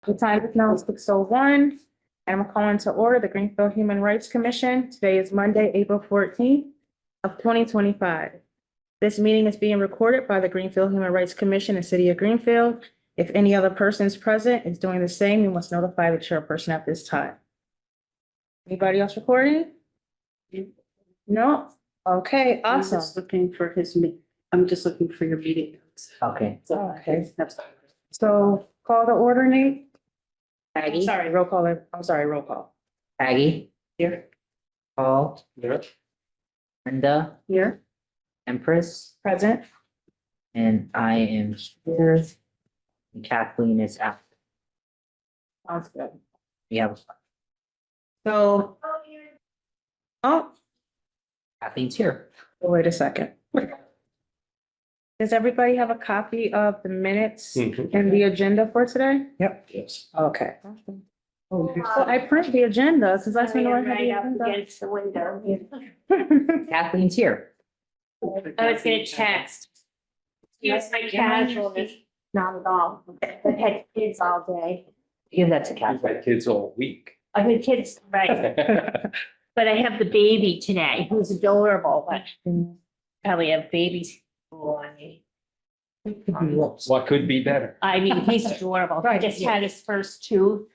The time is now 6:01, and I'm calling to order the Greenfield Human Rights Commission. Today is Monday, April 14th of 2025. This meeting is being recorded by the Greenfield Human Rights Commission and City of Greenfield. If any other persons present is doing the same, you must notify the chairperson at this time. Anybody else recording? No? Okay, I'm awesome. just looking for I'm just looking for your meeting notes. Okay, Okay. That's- So call the order, Nate. Aggie, Roll call. Roll call. Aggie, Here. Paul, Linda, Here. Empress, Present. and I am here. And Kathleen is out. Sounds good. We have So. Oh, Kathleen's here. wait a second. Does everybody have a copy of the minutes and the agenda for today? Yep. Yes. Okay. So I print the agenda because I know I have the Right up agenda. against the window. Kathleen here. I was gonna text. Yes, my casualness, not at all. I've had kids all day. Give that to I've Kathleen. had kids all week. I've had kids, right, but I have the baby today, who's adorable, but probably have babies on me. What could be better? I mean, he's adorable. He Right, just yeah. had his first tooth.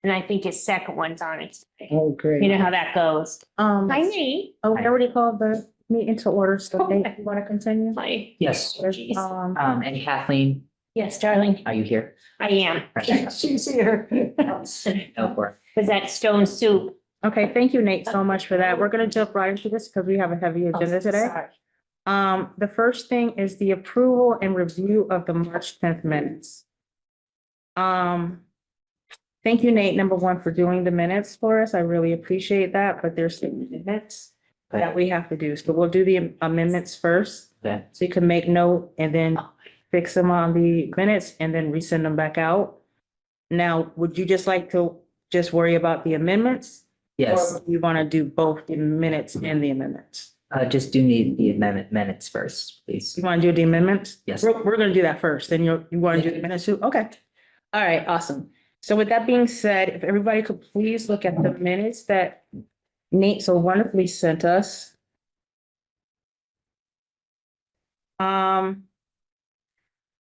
And I think his second one's on it. Oh, You great. know how that goes. Hi, Hi, Nate. oh, we already called the meeting to order, so Nate, you want to continue? Hi. Yes, Jeez. and Kathleen, Yes, darling, are you here? I am. She's here. Go for it. Was that stone soup? Okay, thank you, Nate, so much for that. We're gonna jump right into this because we have a heavy agenda today. Sorry. The first thing is the approval and review of the March 10th minutes. Thank you, Nate, number one, for doing the minutes for us. I really appreciate that, but there's some amendments that we have to do. So we'll do the amendments first. Okay. So you can make note and then fix them on the minutes and then resend them back out. Now, would you just like to just worry about the amendments? Yes, Or you want to do both the minutes and the amendments? just do need the amendment minutes first, please. You want to do the amendments? Yes. We're gonna do that first, then you want to do the minutes too? Okay. All right, awesome. So with that being said, if everybody could please look at the minutes that Nate so wonderfully sent us.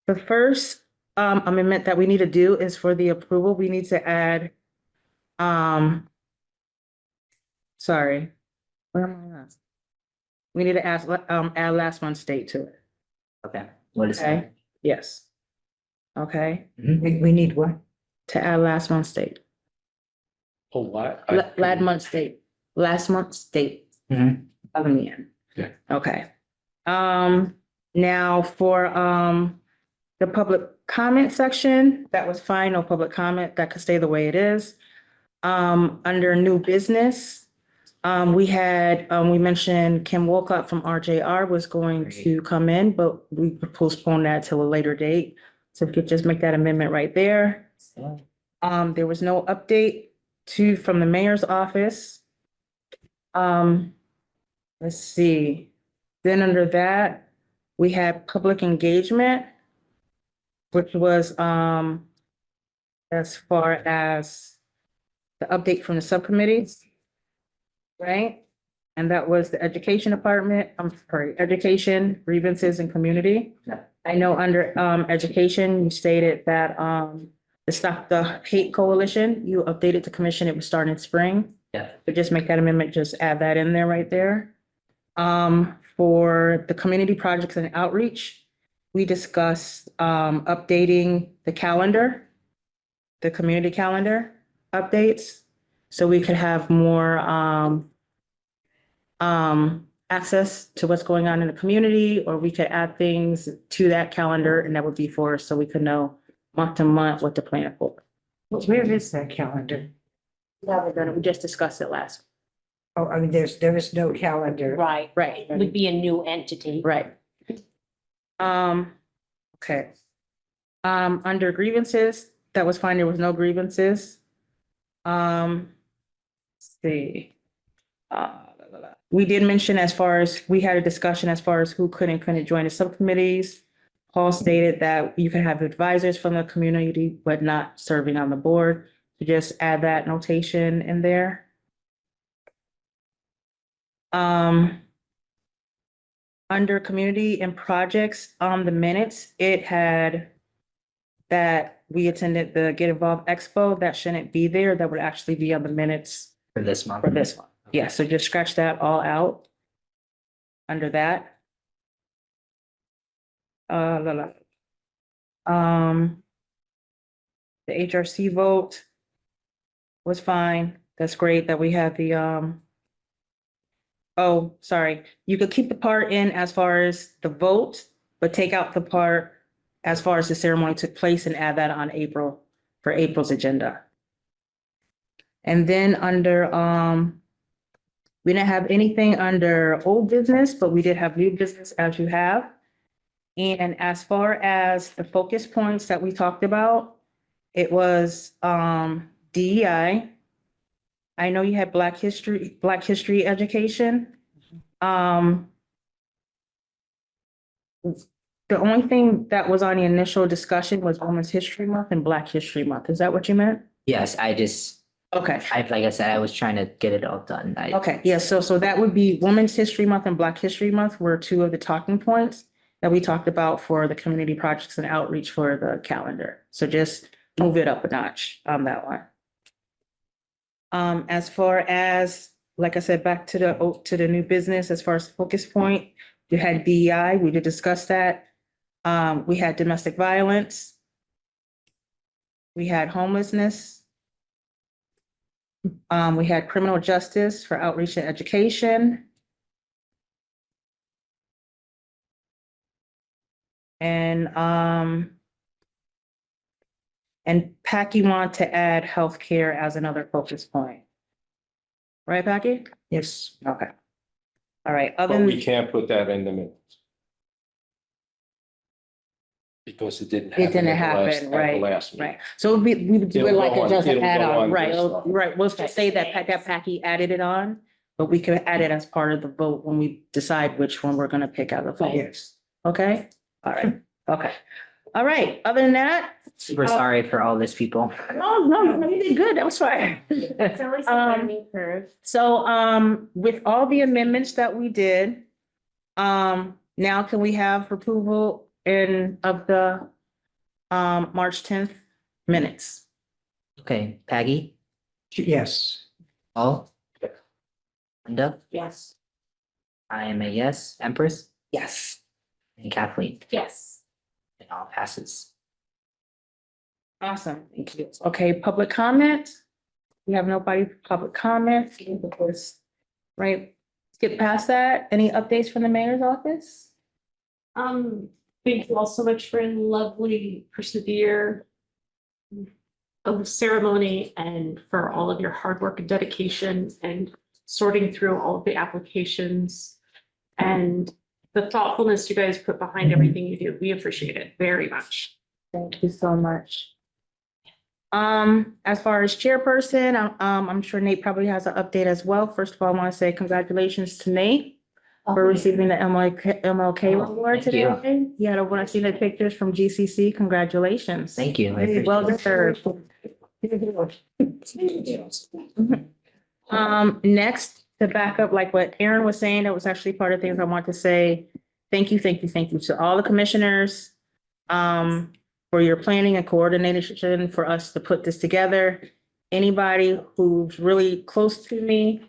The first amendment that we need to do is for the approval, we need to add sorry. Where am I at? We need to add last month's date to it. Okay, what is Okay. that? Yes. Okay, We need what? to add last month's date, Oh, what? last month's date Mhm. of the meeting. Yeah. Okay. Now for, the public comment section, that was fine, no public comment, that could stay the way it is. Under new business, we mentioned Kim Wolcott from RJR was going to come in, but we postponed that till a later date. So if you could just make that amendment right there. There was no update from the mayor's office. Let's see. Then under that, we had public engagement, which was, as far as the update from the subcommittees. Right? And that was the education department, education, grievances and community. Yeah. I know under, education, you stated that, the Stop the Hate Coalition, you updated the commission, it was starting in spring. Yeah. So just make that amendment, just add that in there right there. For the community projects and outreach, we discussed, updating the calendar, the community calendar updates, so we could have more, access to what's going on in the community, or we could add things to that calendar, and that would be for us, so we could know month to month what to plan for. Where is that calendar? We just discussed it last. Oh, I mean, there is no calendar. Right, Right. it would be a new entity. Right. Okay. Under grievances, that was fine, there was no grievances. Let's see. We did mention as far as, we had a discussion as far as who could and couldn't join the subcommittees. Paul stated that you can have advisors from the community, but not serving on the board. So just add that notation in there. Under community and projects on the minutes, it had that we attended the Get Involved Expo. That shouldn't be there. That would actually be on the minutes For this month. for this one. Yeah, so just scratch that all out. Under that. La, la. The HRC vote was fine. That's great that we had the, oh, sorry. You could keep the part in as far as the vote, but take out the part as far as the ceremony took place and add that on April, for April's agenda. And then under, we didn't have anything under old business, but we did have new business as you have. And as far as the focus points that we talked about, it was DEI. I know you had Black history education. The only thing that was on the initial discussion was Women's History Month and Black History Month. Is that what you meant? Yes, Okay. like I said, I was trying to get it all done. Okay, yeah, so that would be Women's History Month and Black History Month were two of the talking points that we talked about for the community projects and outreach for the calendar. So just move it up a notch on that one. As far as, like I said, back to the new business, as far as focus point, you had DEI, we did discuss that. We had domestic violence. We had homelessness. We had criminal justice for outreach and education. And Packy want to add healthcare as another focus point. Right, Packy? Yes. Okay. All right, other But we than, can't put that in the minutes. Because it didn't it happen. didn't at the last- happen, at the right, last meeting. right. So we would do it It'll like go it on- just an it'll go add-on, on right, this one. right. We'll just say that Packy added it on, but we could add it as part of the vote when we decide which one we're gonna pick out of the vote. Yes. Okay, all right, okay. All right, other than that, Super sorry for all this, people. no, you did good, that was fine. It's always a learning curve. So, with all the amendments that we did, now can we have approval of the, March 10th minutes? Okay, Peggy, Yes. Paul, Linda, Yes. I am a yes, Empress, Yes. and Kathleen. Yes. It all passes. Awesome, thank you. Okay, public comment? We have nobody for public comment, right? Skip past that. Any updates from the mayor's office? Thank you all so much for a lovely persevere of the ceremony and for all of your hard work and dedication and sorting through all of the applications and the thoughtfulness you guys put behind everything you do. We appreciate it very much. Thank you so much. As far as chairperson, I'm sure Nate probably has an update as well. First of all, I want to say congratulations to Nate for receiving the MLK award Thank you. today. Yeah, when I see the pictures from GCC, congratulations. Thank you. I Very well appreciate deserved. Next, to back up like what Aaron was saying, that was actually part of things I want to say. Thank you to all the commissioners for your planning and coordination for us to put this together. Anybody who's really close to me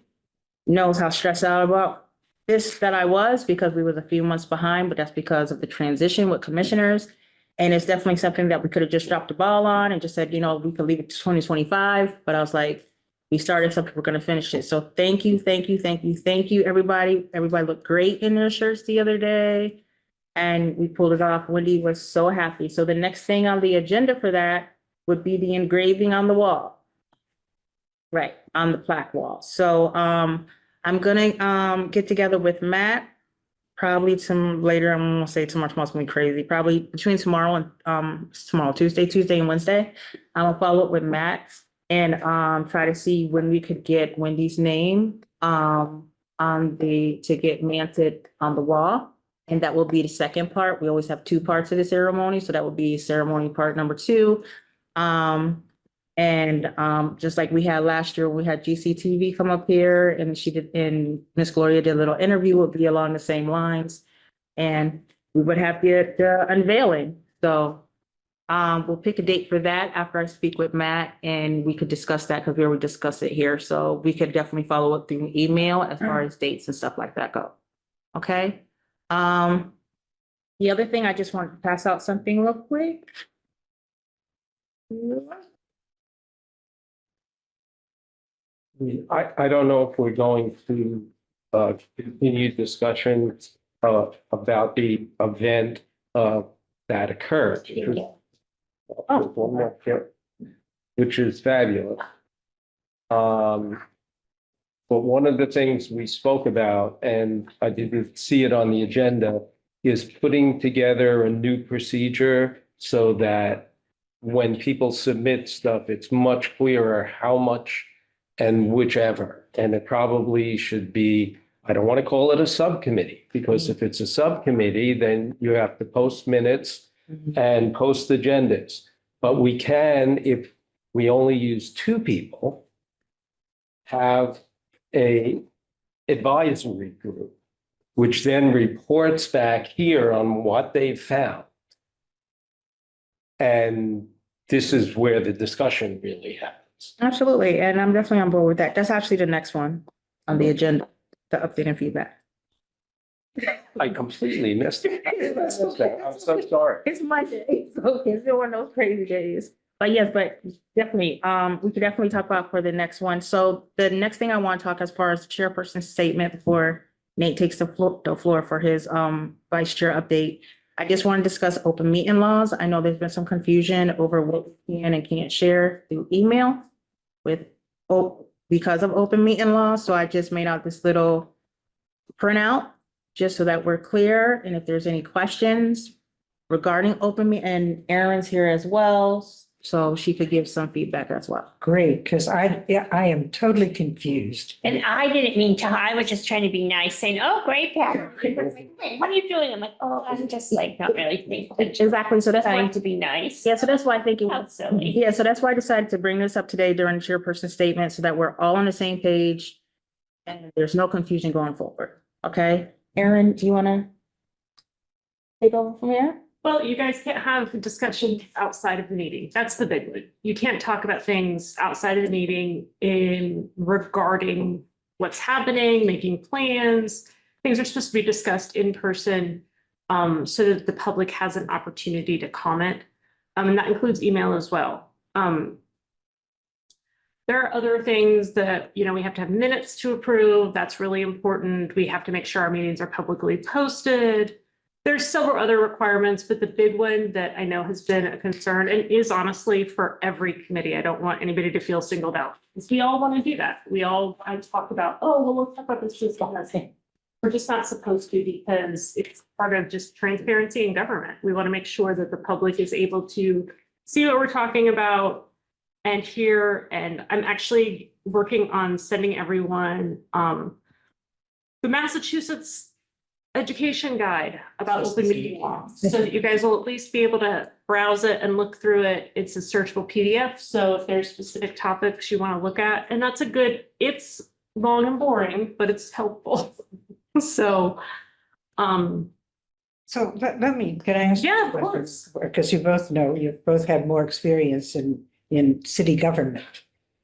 knows how stressed out about this that I was, because we was a few months behind, but that's because of the transition with commissioners. And it's definitely something that we could have just dropped the ball on and just said, we could leave it to 2025. But I was like, we started something, we're gonna finish it. So thank you, everybody. Everybody looked great in their shirts the other day. And we pulled it off. Wendy was so happy. So the next thing on the agenda for that would be the engraving on the wall. Right, on the plaque wall. So I'm gonna get together with Matt. Probably some later, I'm gonna say tomorrow's gonna be crazy. Probably between tomorrow and Tuesday and Wednesday. I'm gonna follow up with Matt and try to see when we could get Wendy's name to get manted on the wall. And that will be the second part. We always have two parts of the ceremony, so that would be ceremony part number two. Just like we had last year, we had GCTV come up here and Miss Gloria did a little interview, would be along the same lines. And we would have the unveiling. So we'll pick a date for that after I speak with Matt, and we could discuss that because we already discussed it here. So we could definitely follow up through email as far as dates and stuff like that go. Okay? The other thing, I just want to pass out something real quick. I don't know if we're going to continue discussion about the event that occurred. One more here, which is fabulous. But one of the things we spoke about, and I didn't see it on the agenda, is putting together a new procedure so that when people submit stuff, it's much clearer how much and whichever. And it probably should be, I don't want to call it a subcommittee, because if it's a subcommittee, then you have to post minutes and post agendas. But we can, if we only use two people, have a advisory group, which then reports back here on what they found. And this is where the discussion really happens. Absolutely, and I'm definitely on board with that. That's actually the next one on the agenda, the update and feedback. I completely missed it. I'm so sorry. It's Monday, so it's one of those crazy days. But yes, but definitely, we could definitely talk about for the next one. So the next thing I want to talk as far as the chairperson's statement before Nate takes the floor for his vice chair update. I just want to discuss open meeting laws. I know there's been some confusion over what we can and can't share through email because of open meeting laws. So I just made out this little printout just so that we're clear. And if there's any questions regarding open meeting, and Erin's here as well, so she could give some feedback as well. Great, because I am totally confused. And I didn't mean to, I was just trying to be nice, saying, oh, great, Pat. What are you doing? I'm like, oh, I'm just like, not really thinking. Exactly. So that's Trying why, to be nice. yeah, so that's why I think it How was, silly. yeah, so that's why I decided to bring this up today during the chairperson statement so that we're all on the same page and there's no confusion going forward. Okay? Erin, do you want to take over from here? Well, you guys can't have discussion outside of the meeting. That's the big one. You can't talk about things outside of the meeting regarding what's happening, making plans. Things are supposed to be discussed in person, so that the public has an opportunity to comment. And that includes email as well. There are other things that, we have to have minutes to approve. That's really important. We have to make sure our meetings are publicly posted. There's several other requirements, but the big one that I know has been a concern and is honestly for every committee. I don't want anybody to feel singled out, because we all want to do that. I talk about, oh, well, let's talk about this, we're just not supposed to, because it's part of just transparency in government. We want to make sure that the public is able to see what we're talking about and hear. And I'm actually working on sending everyone the Massachusetts education guide about open meeting laws, so that you guys will at least be able to browse it and look through it. It's a searchable PDF. So if there's specific topics you want to look at, and it's long and boring, but it's helpful. So, So can I ask? Yeah, of course. Because you both know, you've both had more experience in city government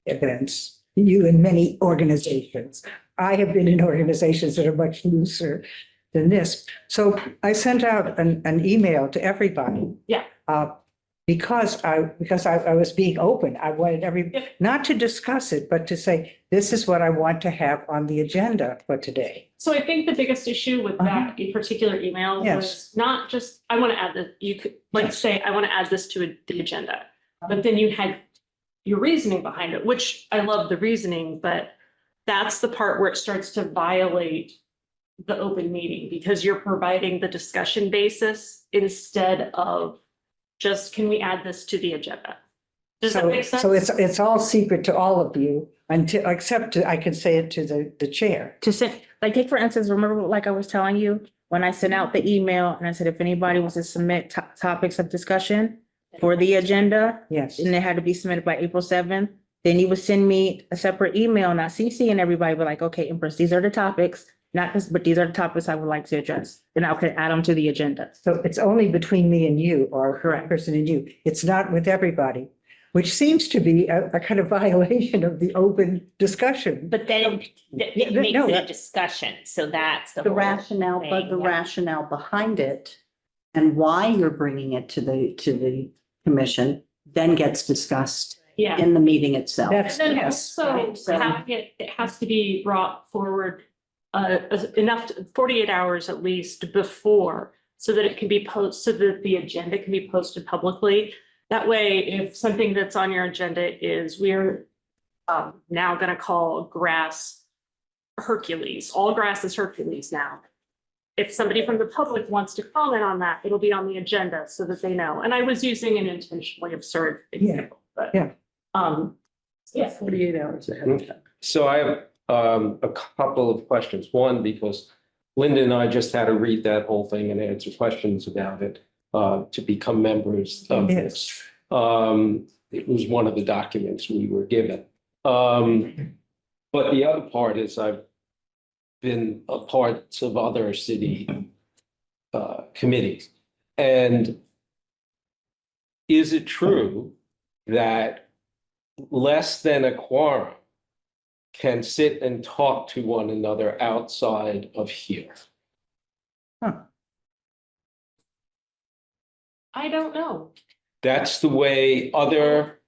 events, you and many organizations. I have been in organizations that are much looser than this. So I sent out an email to everybody. Yeah. Because I was being open. I wanted Yeah. not to discuss it, but to say, this is what I want to have on the agenda for today. So I think the biggest issue with that in particular email Yes. was not just, I want to add that, you could like say, I want to add this to the agenda. But then you had your reasoning behind it, which I love the reasoning, but that's the part where it starts to violate the open meeting, because you're providing the discussion basis instead of just, can we add this to the agenda? Does that make sense? So it's all secret to all of you except I can say it to the chair. To send, like, take for instance, remember, like I was telling you, when I sent out the email and I said, if anybody wants to submit topics of discussion for the agenda, Yes. and it had to be submitted by April 7th, then you would send me a separate email, not CCing everybody, but like, okay, Empress, these are the topics, not this, but these are the topics I would like to address. Then I could add them to the agenda. So it's only between me and you, or Correct. person and you. It's not with everybody, which seems to be a kind of violation of the open discussion. But then it Yeah, makes no, it a that- discussion, so that's the The whole rationale, but the thing, yeah. rationale behind it and why you're bringing it to the commission then gets discussed Yeah. in the meeting itself. That's, And then yes. also having it has to be brought forward enough, 48 hours at least before, so that it can be so that the agenda can be posted publicly. That way, if something that's on your agenda is, we're now gonna call grass Hercules, all grass is Hercules now. If somebody from the public wants to comment on that, it'll be on the agenda so that they know. And I was using an intentionally absurd example, but. Yeah. Yeah. 48 hours ahead of time. So I have a couple of questions. One, because Linda and I just had to read that whole thing and answer questions about it to become members of this. It was one of the documents we were given. But the other part is I've been a part of other city committees. And is it true that less than a quorum can sit and talk to one another outside of here? I don't know. That's the way other,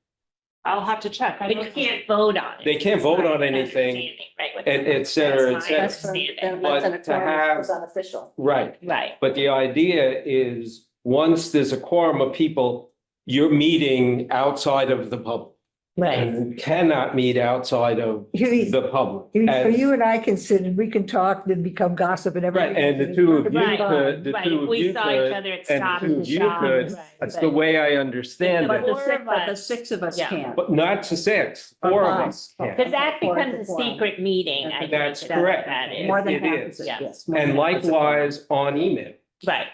I'll have to check. I But you don't- can't vote on it. They can't vote on anything, Understanding, right, with- et cetera, et That's my cetera. understanding. But to have, unofficial. right, Right, but the idea is, once there's a quorum of people, you're meeting outside of the public. right. And you cannot meet outside of the public. So And- you and I can sit and we can talk, then become gossip and everything. Right, and the two of you Right, could, the right. two If of we you saw each could, other at and Stop the and two of you Shop, could. right, That's right. the way I understand But it. the Four six, of but the us. 6 of us Yeah. can't. But not to six, four of us. Because that Four becomes a to quorum. secret meeting, I think. That's is what correct. That is, More than It half is. is, Yeah. yes. more And than half is a quorum. likewise on email. right.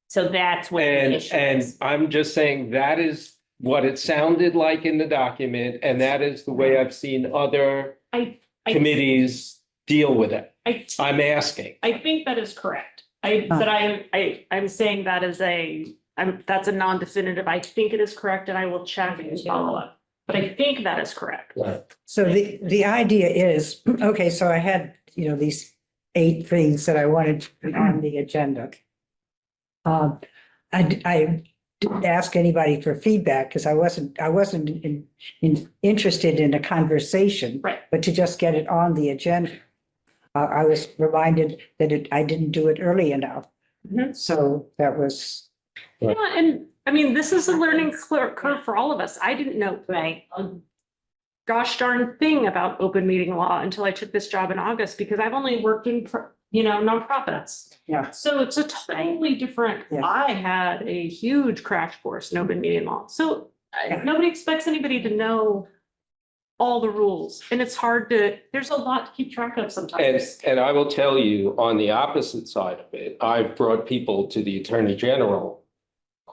So that's what the And, issue and is. I'm just saying that is what it sounded like in the document, and that is the way I've seen other I committees deal with it. I I'm asking. think that is correct. I'm saying that as that's a non-definitive. I think it is correct and I will check and follow up. But I think that is correct. So the idea is, okay, so I had, these 8 things that I wanted to put on the agenda. I didn't ask anybody for feedback because I wasn't interested in a conversation. Right. But to just get it on the agenda. I was reminded that I didn't do it early enough. Mhm. So that was, Yeah, and I mean, this is a learning curve for all of us. I didn't know Right, a gosh darn thing about open meeting law until I took this job in August because I've only worked in, nonprofits. yeah. So it's a totally different, Yeah. I had a huge crash course in open meeting law. So Yeah. nobody expects anybody to know all the rules. And it's hard there's a lot to keep track of And, sometimes. and I will tell you, on the opposite side of it, I've brought people to the Attorney General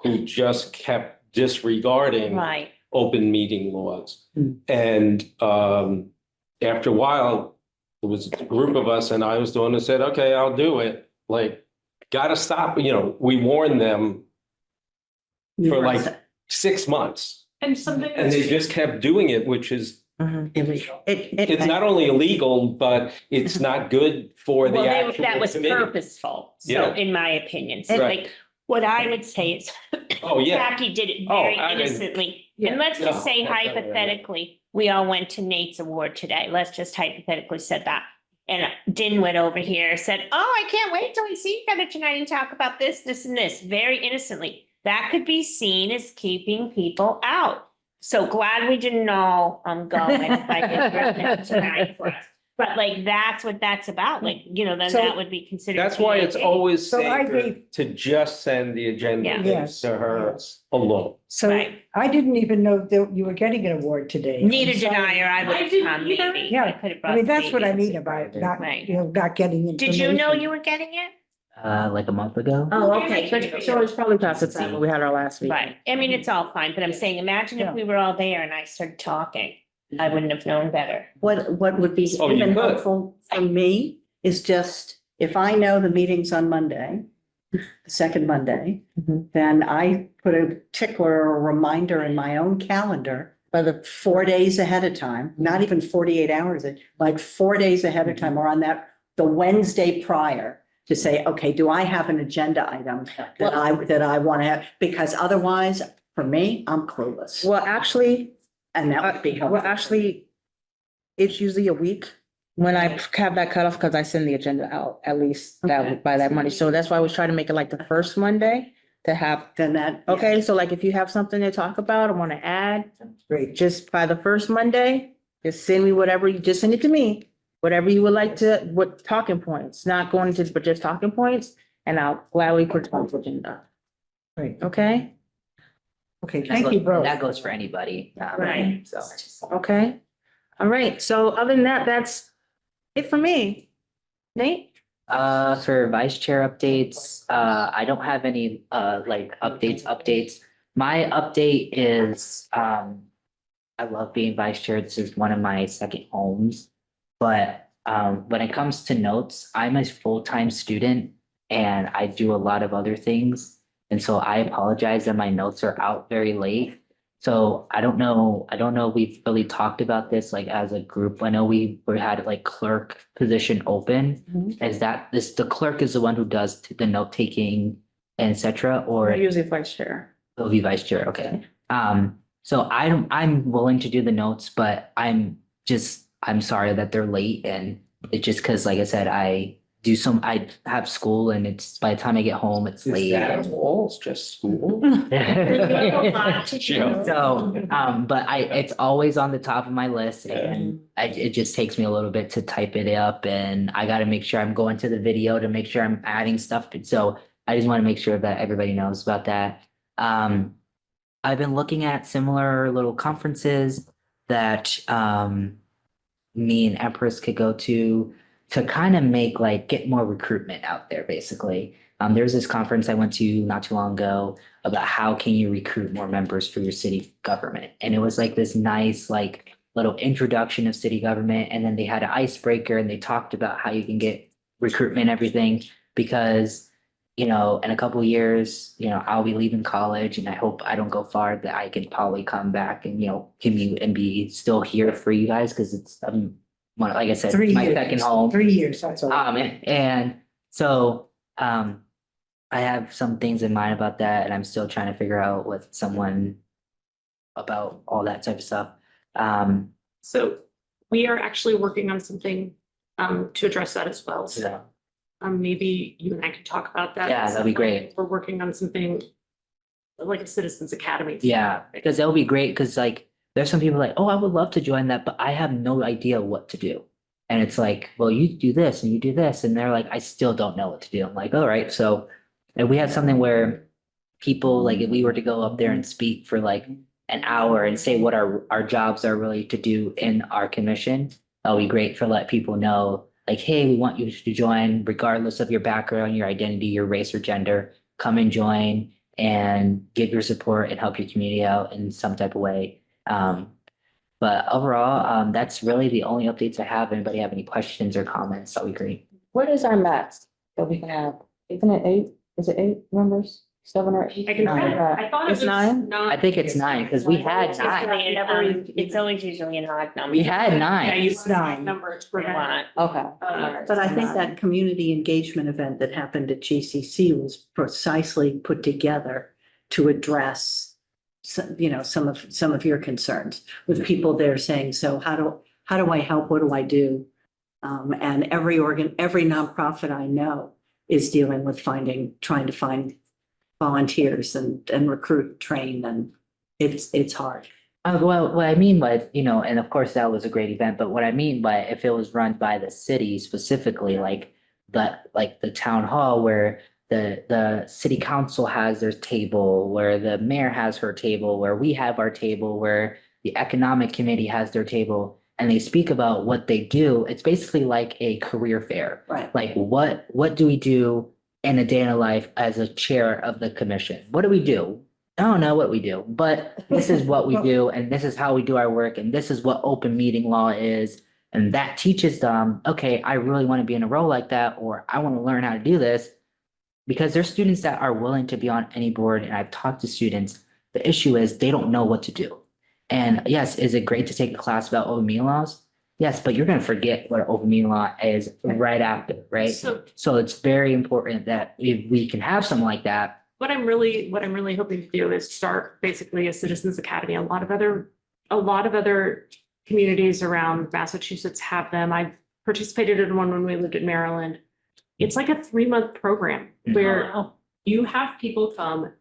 who just kept disregarding right. open meeting laws. Hmm. And after a while, there was a group of us and I was the one who said, okay, I'll do it. Like, gotta stop, we warned them You for were like set. 6 months. And something. And they just kept doing it, which is, Illegal. it's not only illegal, but it's not good for the Well, actual that was committee. purposeful, so Yeah. in my opinion, so Right. like, what I would say is. Oh, yeah. Jackie did it Oh, very I mean- innocently, Yeah. and let's just No, say that's not right. hypothetically, we all went to Nate's award today, let's just hypothetically said that. And Din went over here, said, oh, I can't wait till we see each other tonight and talk about this, this and this, very innocently. That could be seen as keeping people out. So glad we didn't know I'm going by the tonight for us. But like, that's what that's about, like, then So- that would be considered. That's why it's TAA. always So I safer gave- to just send the agenda Yeah. Yes. to her Yes. alone. So Right. I didn't even know that you were getting an award today. Neither I'm did sorry. I, or I would I have didn't come either. maybe. Yeah. I could have brought I mean, that's the what I baby. mean about not, Right. not getting Did you know information. you were getting it? like a month ago. Oh, okay. So it's probably past the time when we had our last meeting. Right, I mean, it's all fine, but I'm saying, imagine Yeah. if we were all there and I started talking, I wouldn't have known better. What would be Oh, you even could. helpful for me is just, if I know the meeting's on Monday, the second Monday, Mhm. then I put a tickler or a reminder in my own calendar By the 4 days ahead of time, not even 48 hours, like 4 days ahead of time, or on the Wednesday prior, to say, okay, do I have an agenda item that I want to have? Because otherwise, for me, I'm clueless. Well, actually, And that would be helpful. well, actually, it's usually a week when I have that cutoff because I send the agenda out at least Okay. that by that Monday. So that's why I was trying to make it like the first Monday to have, Then that. okay, so like if you have something to talk about or want to add, Great. just by the first Monday, just send me whatever, you just send it to me. Whatever you would like to, what talking points, not going to, but just talking points, and I'll gladly put it on the agenda. Great. Okay? Okay, That thank goes- you both. That goes for anybody. Right. So, Okay. All right. So other than that, that's it for me. Nate? for vice chair updates, I don't have any, like updates. My update is, I love being vice chair. This is one of my second homes. But, when it comes to notes, I'm a full-time student and I do a lot of other things. And so I apologize that my notes are out very late. So I don't know if we've really talked about this like as a group. I know we had like clerk position open. Is that the clerk is the one who does the note taking, et cetera, or Or usually vice chair. it'll be vice chair, okay. So I'm willing to do the notes, but I'm sorry that they're late and it's just because, like I said, I have school and it's by the time I get home, it's late. It's just school. So, but it's always on the top of my list and it just takes me a little bit to type it up and I gotta make sure I'm going to the video to make sure I'm adding stuff. So I just want to make sure that everybody knows about that. I've been looking at similar little conferences that, me and Empress could go to kind of make get more recruitment out there, basically. There's this conference I went to not too long ago about how can you recruit more members for your city government. And it was like this nice, little introduction of city government. And then they had an icebreaker and they talked about how you can get recruitment and everything because, in a couple of years, I'll be leaving college and I hope I don't go far that I can probably come back and, commute and be still here for you guys. Cause it's, like I said, 3 my years. second home. 3 years, that's all. And so, I have some things in mind about that and I'm still trying to figure out with someone about all that type of stuff. So we are actually working on something to address that as well. So So, maybe you and I can talk about that. Yeah, that'd be great. We're working on something like a Citizens Academy. yeah, because that would be great, because there's some people oh, I would love to join that, but I have no idea what to do. And it's like, well, you do this and you do this, and they're like, I still don't know what to do. I'm like, all right, so if we had something where people, if we were to go up there and speak for an hour and say what our jobs are really to do in our commission, that would be great for let people know, hey, we want you to join regardless of your background, your identity, your race or gender, come and join and give your support and help your community out in some type of way. But overall, that's really the only updates I have. Anybody have any questions or comments? That'd be great. What is our max that we can have? Isn't it 8? Is it 8 members? 7 or 8? I can, Nine. I thought it It's was 9? I think it's 9 because we had It's 9. usually an- it's always usually an odd number. We had Yeah, 9. you said 9. numbers. A lot. Okay. But I think that community engagement event that happened at GCC was precisely put together to address some of your concerns with people there saying, so how do I help? What do I do? And every nonprofit I know is dealing with trying to find volunteers and recruit, train, and it's hard. Well, what I mean by, and of course that was a great event, but what I mean by if it was run by the city specifically, the town hall where the city council has their table, where the mayor has her table, where we have our table, where the economic committee has their table, and they speak about what they do. It's basically like a career fair. Right. What do we do? in a day in a life as a chair of the commission. What do we do? I don't know what we do, but this is what we do, and this is how we do our work, and this is what open meeting law is. And that teaches them, okay, I really want to be in a role like that, or I want to learn how to do this. Because there's students that are willing to be on any board, and I've talked to students, the issue is they don't know what to do. And yes, is it great to take a class about open meeting laws? Yes, but you're gonna forget what open meeting law is right after, right? So So it's very important that if we can have something like that. what I'm really hoping to do is start basically a Citizens Academy. A lot of other communities around Massachusetts have them. I participated in one when we lived in Maryland. It's like a 3-month program where you have people come,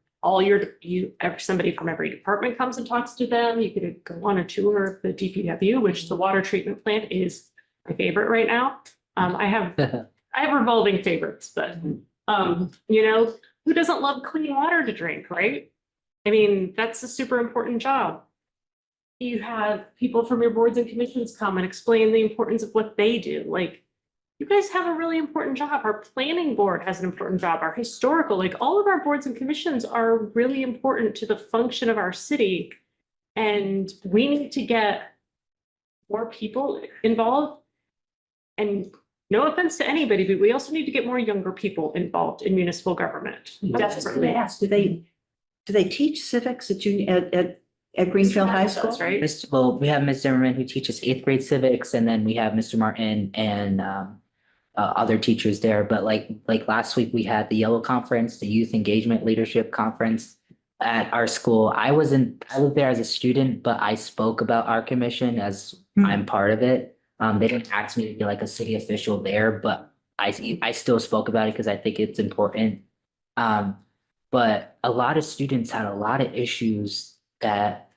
somebody from every department comes and talks to them. You could go on a tour of the DPW, which the water treatment plant is my favorite right now. I have revolving favorites, but who doesn't love clean water to drink, right? I mean, that's a super important job. You have people from your boards and commissions come and explain the importance of what they do. Like, you guys have a really important job. Our planning board has an important job. Our historical, like all of our boards and commissions are really important to the function of our city. And we need to get more people involved. And no offense to anybody, but we also need to get more younger people involved in municipal government. Desperately. Yes, do they teach civics at Greenfield High School? That's right. Well, we have Ms. Zimmerman who teaches 8th grade civics, and then we have Mr. Martin and other teachers there. But like last week, we had the Yellow Conference, the Youth Engagement Leadership Conference at our school. I was there as a student, but I spoke about our commission as I'm part of it. They didn't ask me to be like a city official there, but I still spoke about it because I think it's important. But a lot of students had a lot of issues that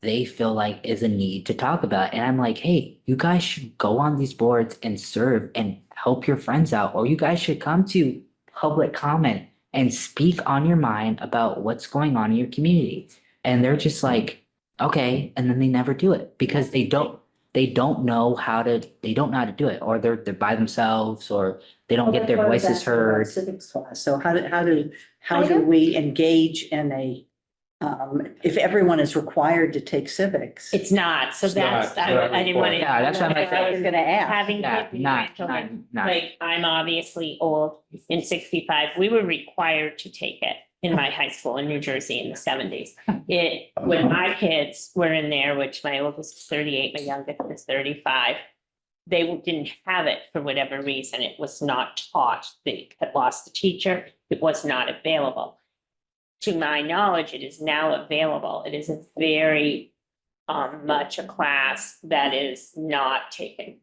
they feel like is a need to talk about. And I'm like, hey, you guys should go on these boards and serve and help your friends out, or you guys should come to public comment and speak on your mind about what's going on in your community. And they're just like, okay, and then they never do it because they don't know how to do it, or they're by themselves, or they don't get their voices heard. Civics class. So how do we engage in if everyone is required to take civics? It's not, so It's not. that's, It's not I didn't want to. Yeah, that's what I was gonna ask. Having Yeah, kids and not, grandchildren, not. like, I'm obviously old, in 65, we were required to take it in my high school in New Jersey in the 70s. When my kids were in there, which my oldest is 38, my youngest is 35, they didn't have it for whatever reason. It was not taught. They had lost the teacher. It was not available. To my knowledge, it is now available. It is a very much a class that is not taken.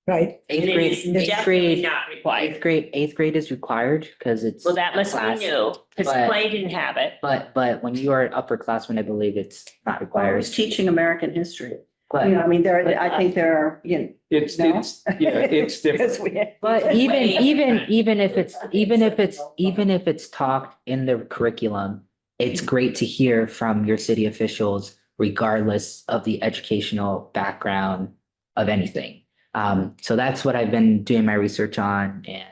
Right. Eighth It grade, is eighth definitely grade, not required. eighth grade is required because it's. Well, that must class. be new, because But- Clay didn't have it. But when you are an upperclassman, I believe it's not I required. was teaching American history. But I mean, I think there are, It's No? it's different. But even if it's talked in the curriculum, it's great to hear from your city officials, regardless of the educational background of anything. So that's what I've been doing my research on, and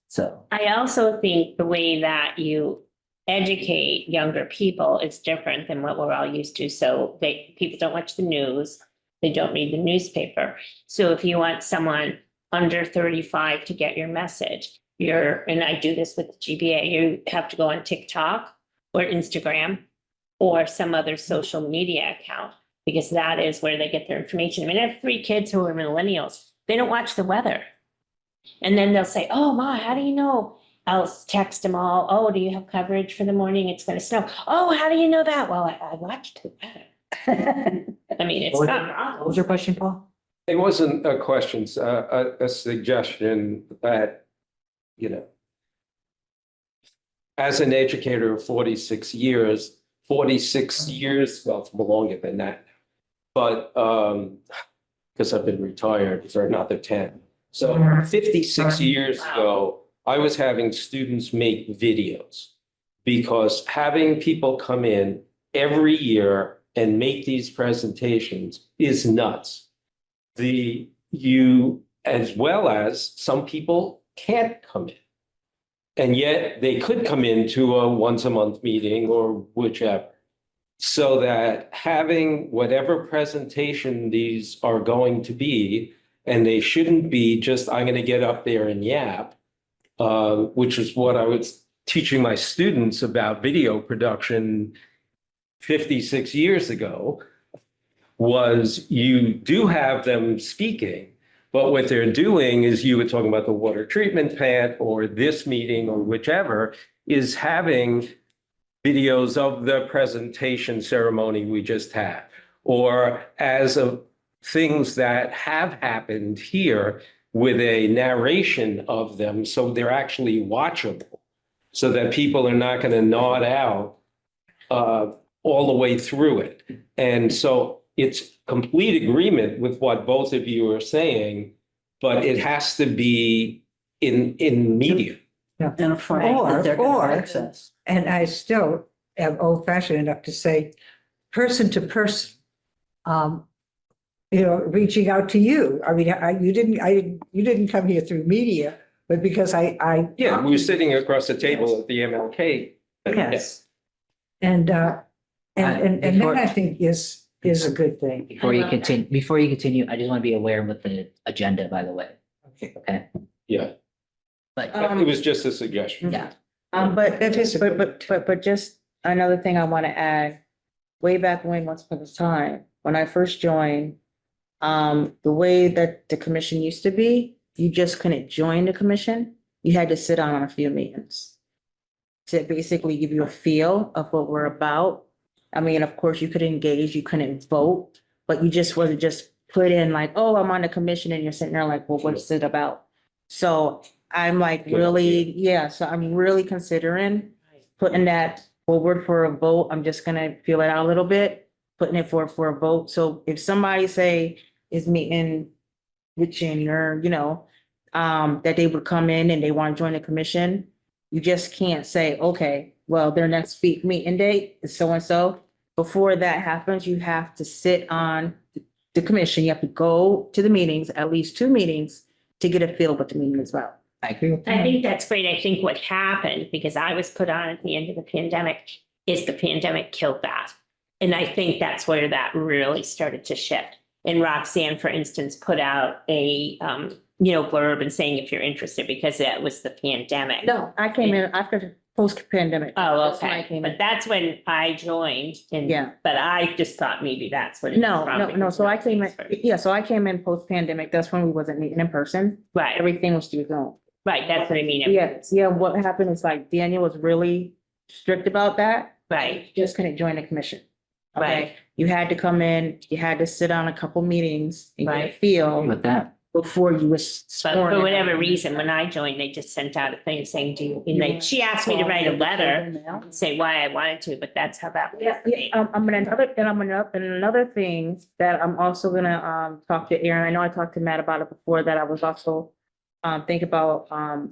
so. I also think the way that you educate younger people is different than what we're all used to. So people don't watch the news. They don't read the newspaper. So if you want someone under 35 to get your message, and I do this with the GBA, you have to go on TikTok or Instagram or some other social media account, because that is where they get their information. I mean, I have 3 kids who are millennials. They don't watch the weather. And then they'll say, oh, Ma, how do you know? I'll text them all. Oh, do you have coverage for the morning? It's going to snow. Oh, how do you know that? Well, I watched the weather. I mean, it's What not what wrong. was your question, Paul? It wasn't a question, a suggestion that, as an educator of 46 years, well, it's longer than that. But, because I've been retired for another 10. So 56 years ago, I was having students make videos, because having people come in every year and make these presentations is nuts. As well as some people can't come in. And yet they could come into a once a month meeting or whichever. So that having whatever presentation these are going to be, and they shouldn't be just, I'm going to get up there and yap, which is what I was teaching my students about video production 56 years ago, was you do have them speaking, but what they're doing is, you were talking about the water treatment plant or this meeting or whichever, is having videos of the presentation ceremony we just had, or as of things that have happened here with a narration of them, so they're actually watchable, so that people are not going to nod out all the way through it. And so it's complete agreement with what both of you are saying, but it has to be in media. In a format that they're going Or- to access. And I still am old fashioned enough to say, person to person. Reaching out to you. I mean, you didn't come here through media, but because I. Yeah, we were sitting across the table at the MLK. Yes. And that I think is a good thing. Before you continue, I just want to be aware with the agenda, by the way. Okay. Okay, Yeah, but it was just a suggestion. yeah, But just another thing I want to add, way back when, once upon a time, when I first joined, the way that the commission used to be, you just couldn't join the commission. You had to sit on a few meetings to basically give you a feel of what we're about. I mean, of course, you could engage, you couldn't vote, but you just wasn't just put in like, oh, I'm on the commission, and you're sitting there like, well, what's it about? So I'm like, really, yeah, so I'm really considering putting that forward for a vote. I'm just gonna feel it out a little bit, putting it forward for a vote. So if somebody is meeting with Jenny or, that they would come in and they want to join the commission, you just can't say, okay, well, their next meeting date is so-and-so. Before that happens, you have to sit on the commission. You have to go to the meetings, at least 2 meetings, to get a feel of what the meeting is about. I agree. I think that's great. I think what happened, because I was put on at the end of the pandemic, is the pandemic killed that. And I think that's where that really started to shift. And Roxanne, for instance, put out a, blurb and saying if you're interested, because that was the pandemic. No, I came in after post-pandemic. Oh, That's when I okay. came in. But that's when I joined and, Yeah. but I just thought maybe that's what. it was No, from, no, because so I came in, that's- yeah, so I came in post-pandemic. That's when we wasn't meeting in person. Right, Everything was through Zoom. right. That's what I mean. Yeah, what happened is like Daniel was really strict about that. Right, Just couldn't join the commission. Okay, Right. you had to come in, you had to sit on a couple meetings and get a Right. feel With that, before you was but sworn. for in. whatever reason, when I joined, they just sent out a thing saying, she asked me to write a letter and say why I wanted to, but that's how that. Yeah, another thing that I'm also gonna talk to Aaron. I know I talked to Matt about it before, that I was also think about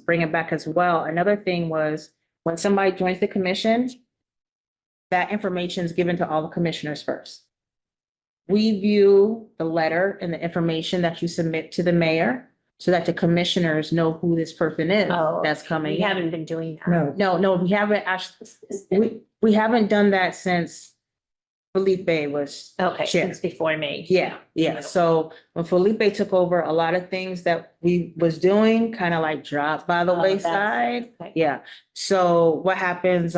bringing back as well. Another thing was when somebody joins the commission, that information is given to all the commissioners first. We view the letter and the information that you submit to the mayor so that the commissioners know who this person is Oh, that's coming. We haven't been doing that. No, No, we haven't actually, we haven't done that since Felipe was. Okay, chair. since before me. Yeah. So when Felipe took over, a lot of things that we was doing kind of like dropped by the Oh, that's- wayside. okay. Yeah. So what happens,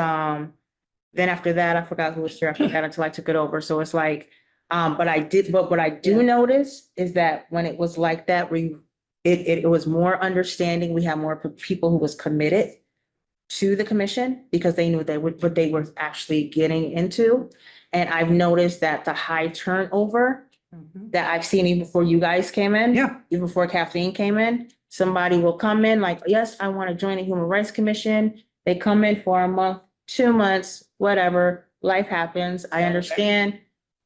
then after that, I forgot who was chair after that until I took it over. So it's like, but what I do notice is that when it was like that, it was more understanding. We had more people who was committed to the commission because they knew what they were actually getting into. And I've noticed that the high turnover that I've seen even before you guys came in. Yeah. Even before Kathleen came in, somebody will come in like, yes, I want to join the Human Rights Commission. They come in for a month, 2 months, whatever, life happens. I understand.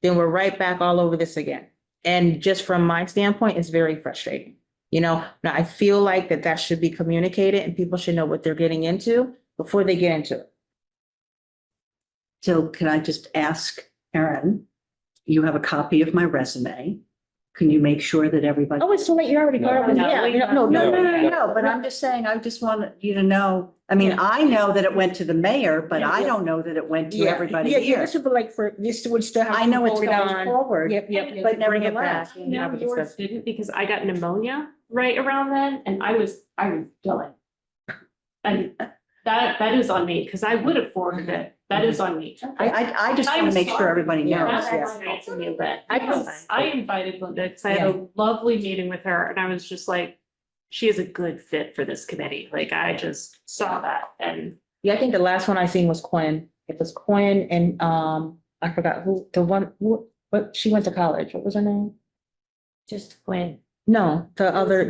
Then we're right back all over this again. And just from my standpoint, it's very frustrating. Now I feel like that should be communicated and people should know what they're getting into before they get into it. So can I just ask, Erin, you have a copy of my resume. Can you make sure that everybody? Oh, it's too late. You're already part of it. No, Yeah, we- no, No, no, no, but I'm just saying, I just want you to know, I mean, I know that it went to the mayor, but I don't know that it went to everybody Yeah, here. this would be like for, this would still have. I know it's voted going on. forward. Yep, yep, But yep, bring it nevertheless, back. and No, have a yours discussion. didn't because I got pneumonia right around then and I was done. And that is on me because I would have forwarded it. That is on me. I just want to make sure everybody Yeah. knows, yeah. That's on you, but I- I invited Linda because I had a lovely meeting with her and I was just like, she is a good fit for this committee. Like I just saw that and Yeah, I think the last one I seen was Quinn. It was Quinn and, I forgot who, the one, but she went to college. What was her name? Just Gwen. No, the other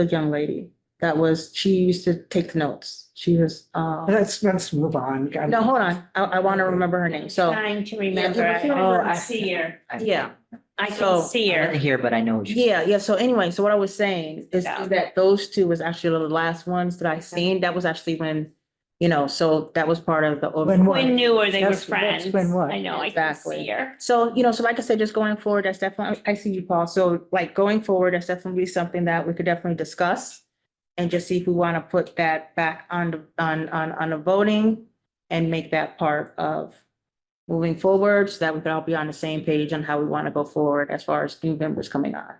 young lady. That was, she used to take the notes. She was, Let's move on. no, hold on. I want to remember her name. So, Trying to remember. Yeah, it was- I oh, can I- see her. yeah. I So- can see I her. wasn't here, but I know. what you- Yeah. So anyway, so what I was saying is Yeah. that those two was actually the last ones that I seen. That was actually when, so that was part of the. When what? Gwen knew her, they were That's friends. when what? I know, I can Exactly. see her. So, so like I said, just going forward, that's definitely, I see you, Paul. So like going forward, that's definitely something that we could definitely discuss. And just see if we want to put that back on the voting and make that part of moving forward so that we can all be on the same page on how we want to go forward as far as new members coming on.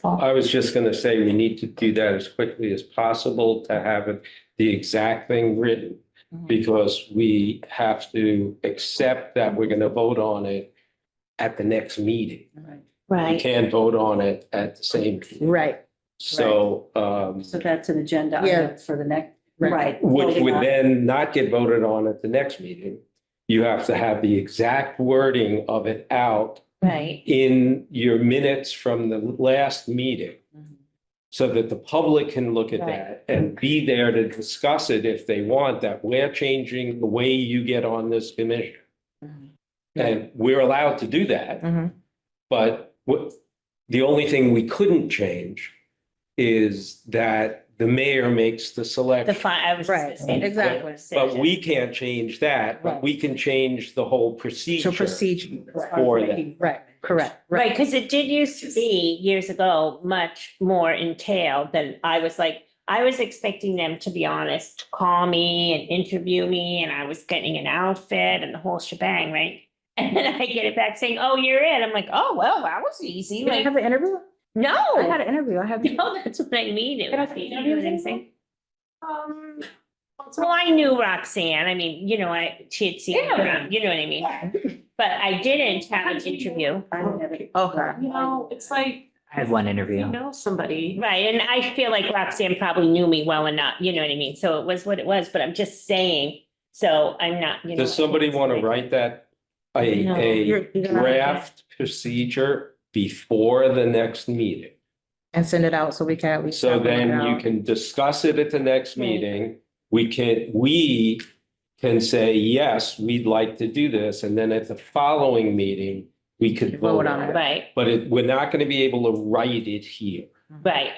I was just gonna say, we need to do that as quickly as possible to have it, the exact thing written. Because we have to accept that we're gonna vote on it at the next meeting. We Right. can't vote on it at the same. meeting. Right. So, So that's an agenda Yeah. item for the next, Right. right. which voting would on- then not get voted on at the next meeting. You have to have the exact wording of it out Right. in your minutes from the last meeting. So that the public can look at Right. that and be there to discuss it if they want, that we're changing the way you get on this commission. And we're allowed to do that, Mhm. but the only thing we couldn't change is that the mayor makes the The selection. I was. just gonna Right, say the exactly. But we can't change that, but Right. we can change the whole So procedure. procedure. For that. Right, correct. Right, because it did used to be years ago, much more entailed than I was like, I was expecting them, to be honest, to call me and interview me and I was getting an outfit and the whole shebang, right? And then I get it back saying, oh, you're in. I'm like, oh, well, that was easy. You Like, have an interview? no. I had an interview. I had. No, that's what I mean. It Can I would be, see you know what I'm saying? Well, I knew Roxanne. I mean, she had seen me around, you know what I mean? But I didn't have an interview. Okay. you know, it's like, I had one you interview. know somebody. Right, and I feel like Roxanne probably knew me well enough, you know what I mean? So it was what it was, but I'm just saying, so I'm not, Does somebody want to write that, No, you're gonna- draft procedure before the next meeting? And send it out so we can at least. So have it then you out. can discuss it at the next Right. meeting. We can say, yes, we'd like to do this, and then at the following meeting, we could vote on it. Right, But we're not going to be able to write it here. right,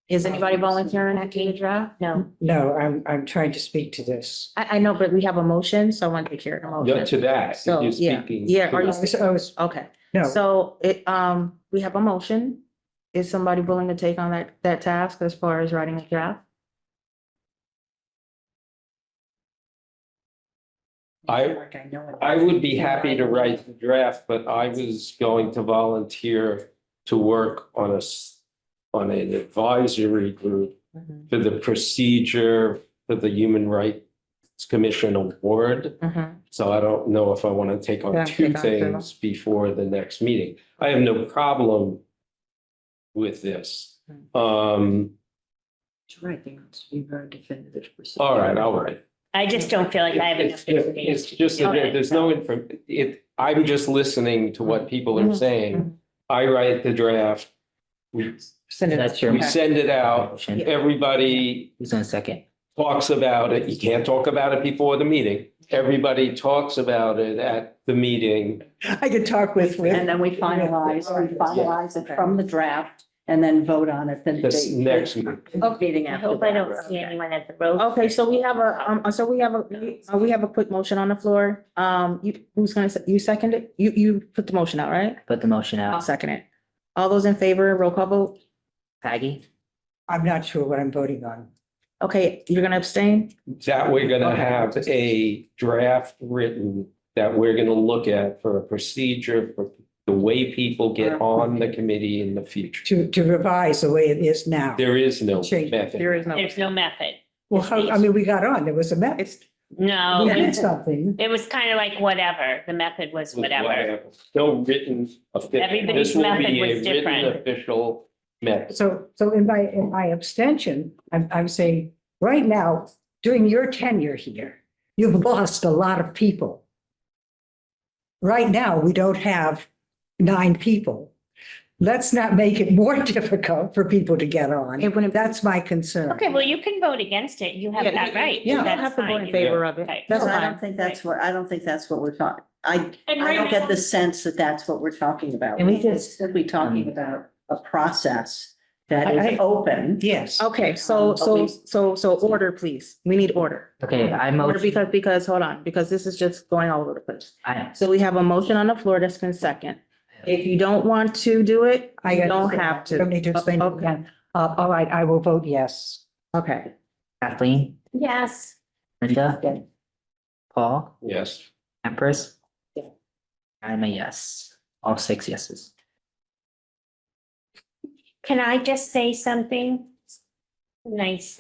Is anybody volunteering to do the draft? no, No, I'm trying to speak to this. I know, but we have a motion, so I want to take care of the Yeah, motion. to that, So, you're yeah, speaking. yeah, to are you- that. I was, Okay, no, so we have a motion. Is somebody willing to take on that task as far as writing a draft? I would be happy to write the draft, but I was going to volunteer to work on on an advisory group for the procedure for the Human Rights Commission award. Mhm. So I don't know if I want to take Yeah, on two take on two. things before the next meeting. I have no problem with this. Right, there needs to be very definitive. procedure. All right, all right. I just don't feel like I have enough It's information. just, that Okay, there's so- no I'm just listening to what people are Mhm. saying. I write the draft. We Send it. That's your we send it out. motion. Everybody Who's on second? talks about it. You can't talk about it before the meeting. Everybody talks about it at the meeting. I could talk with. And then we finalize it from the draft and then vote on it. Then This next meeting. meeting I after. hope I that. don't see anyone at the road. Okay, so we have we have a quick motion on the floor. Who's gonna, you second it? You put the motion out, right? Put the motion I'll out. second it. All those in favor, roll call vote? Patty? I'm not sure what I'm voting on. Okay, you're gonna abstain? That we're gonna Okay. have a draft written that we're gonna look at for a procedure for the way people get on the committee in the future. To revise the way it is now. There is no Change. method. There is no. There's no method. Well, how, I mean, we got on, there was a method. It's, No, We did it something. was kind of like whatever. The method was whatever. No written official. Everybody's This will method be a was written different. Official method. So in my abstention, I'm saying, right now, during your tenure here, you've lost a lot of people. Right now, we don't have 9 people. Let's not make it more difficult for people to get on. It wouldn't- That's my concern. Okay, well, you can vote against it. You have Yeah, that right. you don't That's have to vote fine. in favor of it. Okay. That's No, I fine. don't think that's what, I don't think that's what we're talking, I And I don't right get now- the sense that that's what we're talking about. And we We're just- simply talking about a process that I- is open. Yes. Okay, so order, please. We need order. Okay, I Order motion, because, hold on, because this is just going all over the place. I, So we have a motion on the floor that's been second. If you don't want to do it, you don't have to. Don't need to explain it Okay. again. All right, I will vote yes. Okay, Kathleen, Yes. Linda, Paul, Yes. Empress? Yeah. I'm a yes, all 6 yeses. Can I just say something? Nice.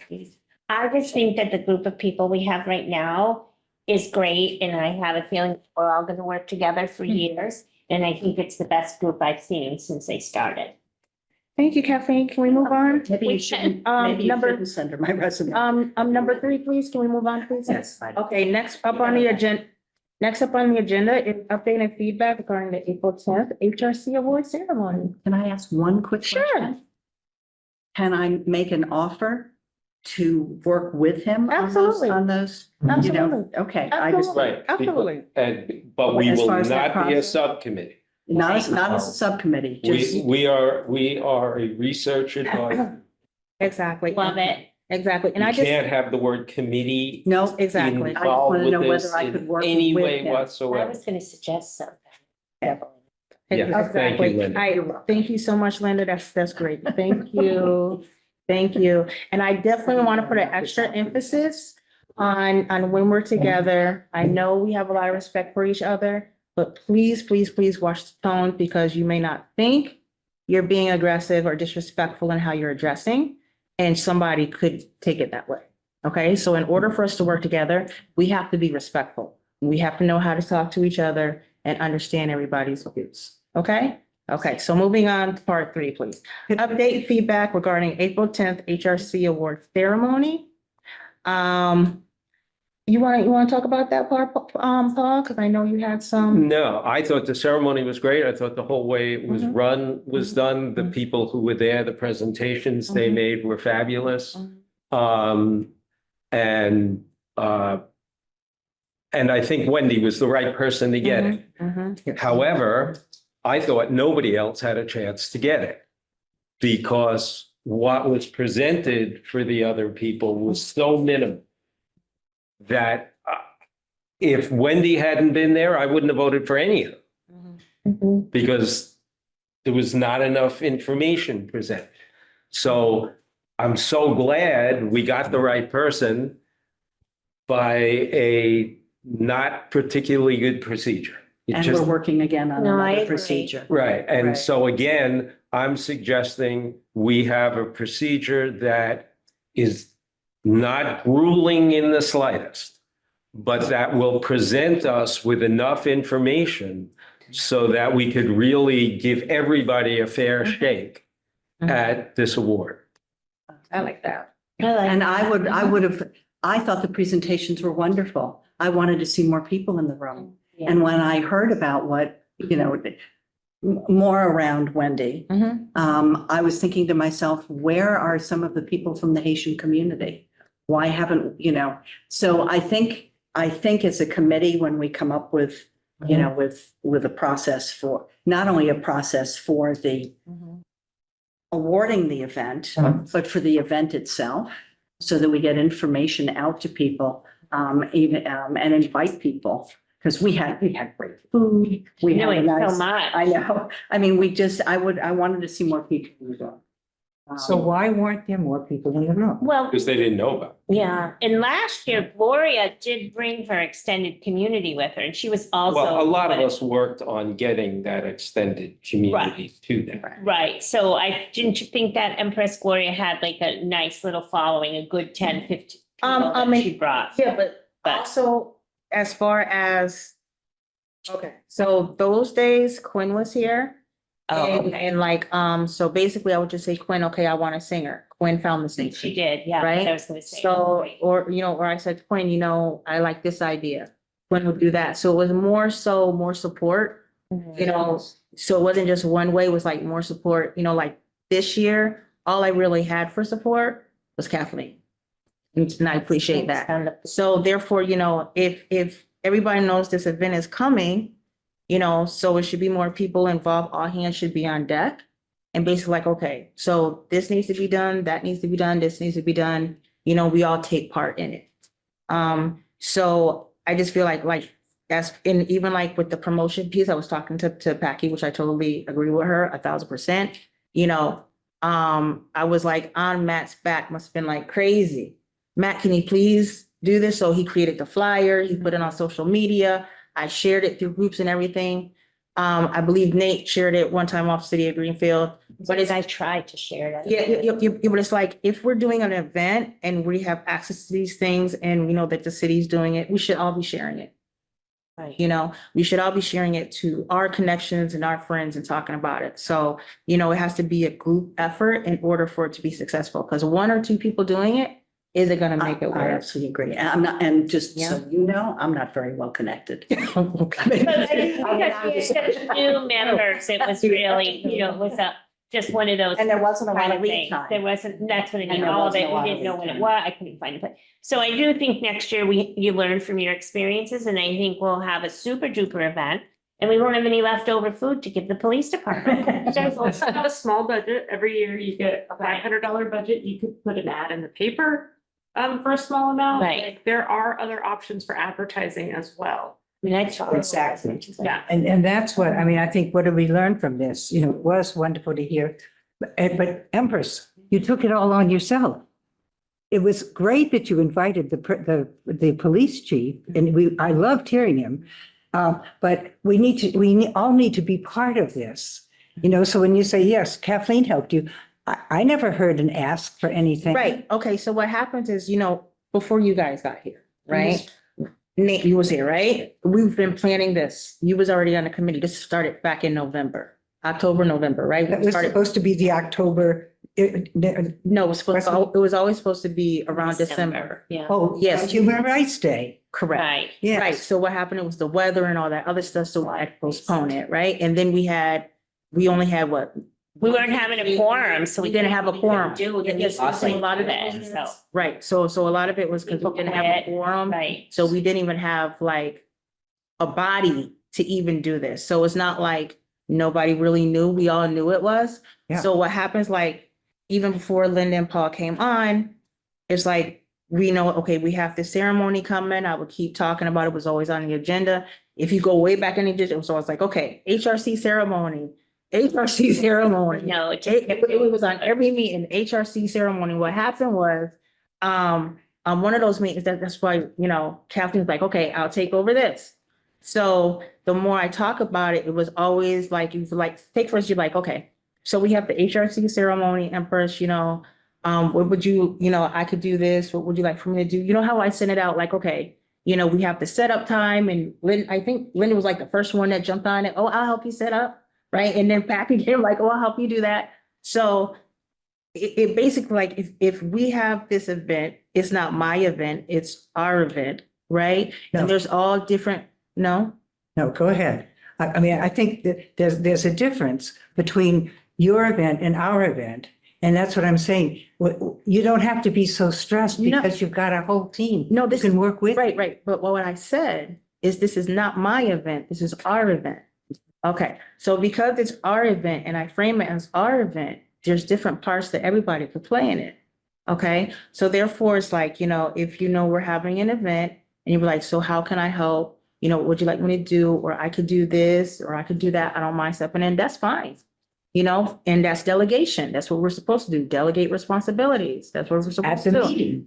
I just think that the group of people we have right now is great, and I have a feeling we're all gonna work together for years. And I think it's the best group I've seen since they started. thank you, Kathleen. Can we move on? Maybe We you shouldn't, can, maybe you number- shouldn't send her my resume. Number 3, please. Can we move on, please? Yes, fine. Okay, next up on the agenda is update and feedback regarding the April 10th HRC award ceremony. Can I ask one quick Sure. question? Can I make an offer to work with him on those, Absolutely. on those? You Absolutely. know, okay, I just, Absolutely. Right. Absolutely. But we As will far as that not be a process- subcommittee. not as a subcommittee, just. We are a research advisor. Exactly. Love it. Exactly. And You I just, can't have the word committee No, exactly. I involved wanna with know whether this I could in work any with way him. I whatsoever. was gonna suggest something. Yeah, thank you, exactly. Linda. Thank you so much, Linda. That's great. Thank you. Thank you. And I definitely want to put an extra emphasis on when we're together. I know we have a lot of respect for each other, but please, please, please watch the tone because you may not think you're being aggressive or disrespectful in how you're addressing, and somebody could take it that way. Okay, so in order for us to work together, we have to be respectful. We have to know how to talk to each other and understand everybody's views. Okay? Okay, so moving on to part 3, please. Update feedback regarding April 10th HRC award ceremony. You want to talk about that part, Paul? Because I know you had some. No, I thought the ceremony was great. I thought the whole way it was Mhm. run was done. The Mhm. people who were there, the presentations they Mhm. made were fabulous. Mhm. And I think Wendy was the right person to get it. Mhm. However, I thought nobody else had a chance to get it. Because what was presented for the other people was so minimal that if Wendy hadn't been there, I wouldn't have voted for any of them Mhm. because there was not enough information presented. So I'm so glad we got the right person by a not particularly good procedure. It And just- we're working again on No, I another agree. procedure. Right, and Right. so again, I'm suggesting we have a procedure that is not grueling in the slightest, but that will present us with enough information so that we could really give everybody a fair shake Mhm. at this award. I like that. And I would have, I thought the presentations were wonderful. I wanted to see more people in the room. And when I heard about what, more around Wendy, Mhm. I was thinking to myself, where are some of the people from the Haitian community? Why haven't, so I think as a committee, when we come up with, with a process for, not only a process for the Mhm. awarding the event, Mhm. but for the event itself, so that we get information out to people, and invite people Because we had great food. We had a Doing so nice, much. I know. I mean, I wanted to see more people in the room. So why weren't there more people in the room? Well, Because they didn't know about yeah, and last year Gloria did bring her extended community with her and she was it. also. Well, a lot of us worked on getting that extended community to them. Right, so didn't you think that Empress Gloria had like a nice little following, a good 10, 15 people I that mean, she brought? Yeah, but But- also as far as, okay, so those days Quinn was here. Oh, And, okay. and like, so basically I would just say, Quinn, okay, I want a singer. Quinn found the singer. She did, yeah, Right? I was gonna say. So, right. or, or I said, Quinn, I like this idea. Quinn would do that. So it was more support, so it wasn't just one way, it was like more support, like this year, all I really had for support was Kathleen. And I appreciate that. So therefore, if everybody knows this event is coming, so it should be more people involved, all hands should be on deck. And basically like, okay, so this needs to be done, that needs to be done, this needs to be done, we all take part in it. So I just feel like that's, and even like with the promotion piece, I was talking to Packy, which I totally agree with her 1,000%. I was like on Matt's back, must have been like crazy. Matt, can you please do this? So he created the flyer, he put it on social media. I shared it through groups and everything. I believe Nate shared it one time off City of Greenfield. But as I tried to share that. Yeah, but it's like, if we're doing an event and we have access to these things and we know that the city's doing it, we should all be sharing it. Right. We should all be sharing it to our connections and our friends and talking about it. So, it has to be a group effort in order for it to be successful, because one or two people doing it isn't gonna make it I work. absolutely agree. And I'm not, and just so you know, I'm not very well connected. But I think because we had such new members, it was really, it was just one of those. And there wasn't a lot kind of of lead things. time. There wasn't, that's what I And mean, there all of wasn't it, a we lot of didn't know lead what it time. was, I couldn't find it. But so I do think next year you learn from your experiences and I think we'll have a super duper event. And we won't have any leftover food to give the police department. You guys also have a small budget. Every year you get a $500 budget. You could put an ad in the paper for a small amount. Right. Like, there are other options for advertising as well. I mean, that's. Exactly. Yeah. And that's what, I think, what did we learn from this? It was wonderful to hear. But Empress, you took it all on yourself. It was great that you invited the police chief, and I loved hearing him. But we all need to be part of this. So when you say, yes, Kathleen helped you, I never heard an ask for anything. Right, okay, so what happens is, before you guys got here, right? Nate, you was here, right? We've been planning this. You was already on the committee. This started back in October, November, right? That We was started, supposed to be the October. no, it was always supposed to be around December. Yeah. Oh, Yes. Human Rights Day. Correct. Right. Right, Yes. so what happened, it was the weather and all that other stuff, so I postponed it, right? And then we only had what? We weren't having a quorum, so We didn't have a quorum. Do the Yes, awesome a lot of it, so, Right, so a lot of it was because we didn't have a quorum. right. So we didn't even have like a body to even do this. So it's not like nobody really knew. We all knew it was. Yeah. So what happens, like, even before Linda and Paul came on, it's like, we know, okay, we have this ceremony coming. I would keep talking about it. It was always on the agenda. If you go way back in the agenda, it was always like, okay, HRC ceremony. No, it It was on every meeting, HRC ceremony. What happened was, on one of those meetings, that's why, Kathleen's like, okay, I'll take over this. So the more I talk about it, it was always like, take first, you're like, okay, so we have the HRC ceremony, Empress, what would you, I could do this. What would you like for me to do? You know how I sent it out? Like, okay, we have the setup time, and I think Linda was like the first one that jumped on it. Oh, I'll help you set up. Right. And then Packy came like, oh, I'll help you do that. So it basically, like, if we have this event, it's not my event, it's our event, right? No. And there's all different, no? No, go ahead. I think that there's a difference between your event and our event. And that's what I'm saying. You don't have to be so stressed No. because you've got a whole team. No, You this can work with. Right. But what I said is, this is not my event, this is our event. Okay, so because it's our event and I frame it as our event, there's different parts that everybody could play in it. Okay, so therefore it's like, if we're having an event and you're like, so how can I help? you know, would you like me to do, or I could do this, or I could do that. I don't mind stepping in. That's fine. You know, and that's delegation. That's what we're supposed to do. Delegate responsibilities. That's what we're At supposed the to do. meeting.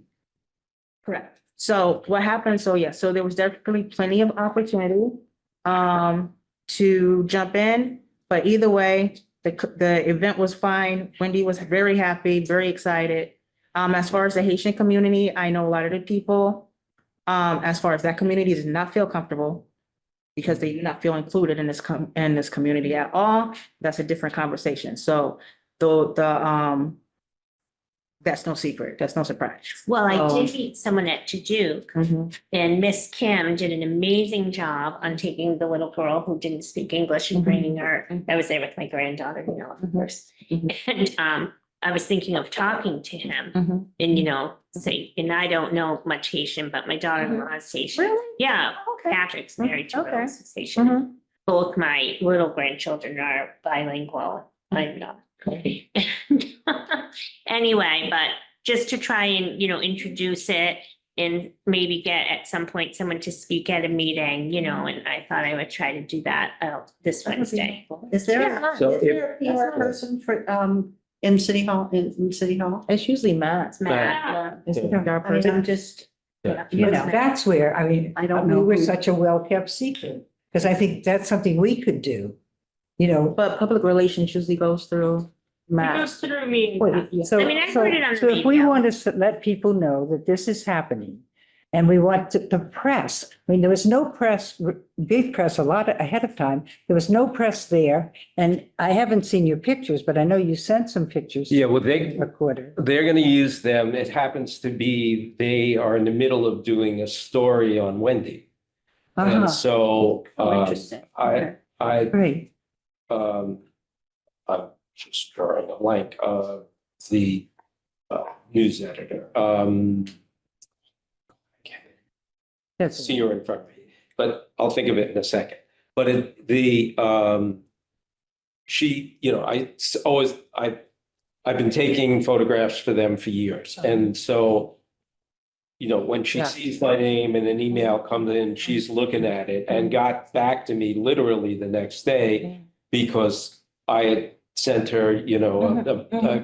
Correct. So what happened? So yeah, so there was definitely plenty of opportunity to jump in, but either way, the event was fine. Wendy was very happy, very excited. As far as the Haitian community, I know a lot of the people, as far as that community does not feel comfortable because they do not feel included in this community at all. That's a different conversation. So that's no secret. That's no surprise. Well, I Um, did meet someone at Tajuk, Mhm. and Miss Kim did an amazing job on taking the little girl who didn't speak English and Mhm. bringing her. I was there with my granddaughter, you know, of Mhm. course. Mhm. And I was thinking of talking to him Mhm. and, you know, say, and I don't know much Haitian, but my daughter-in-law is Haitian. Really? Yeah, Okay. Patrick's married to Okay. Rose, who's Haitian. Mhm. Both my little grandchildren are bilingual. I'm not. Anyway, but just to try and, you know, introduce it and maybe get at some point someone to speak at a meeting, you know, and I thought I would try to do that this Wednesday. Is there, Yeah. So is there a PR person for, in City Hall, in City Hall? It's usually Matt. Matt. It's the Yeah. PR I mean, person. I'm just, Yeah. you know, That's where, I mean, I don't we know were who- such a well-kept secret, because I think that's something we could do. You know, But public relations usually goes through It Matt. goes through me. so, I mean, I so, heard it on the so if we radio. want to let people know that this is happening, and we want the press, I mean, there was no press, big press, a lot ahead of time. There was no press there, and I haven't seen your pictures, but I know you sent some pictures. Yeah, well, they're going to use them. It happens to be, they are in the middle of doing a story on Wendy. Uh-huh, And so, Oh, interesting. Okay. great. I'm just drawing a blank of the news editor. I can't That's, see her in front of me, but I'll think of it in a second. But she, you know, I've been taking photographs for them for years. And so, you know, when she Yeah. sees my name and an email comes in, she's looking at it and got back to me literally the next day because I had sent her, you know,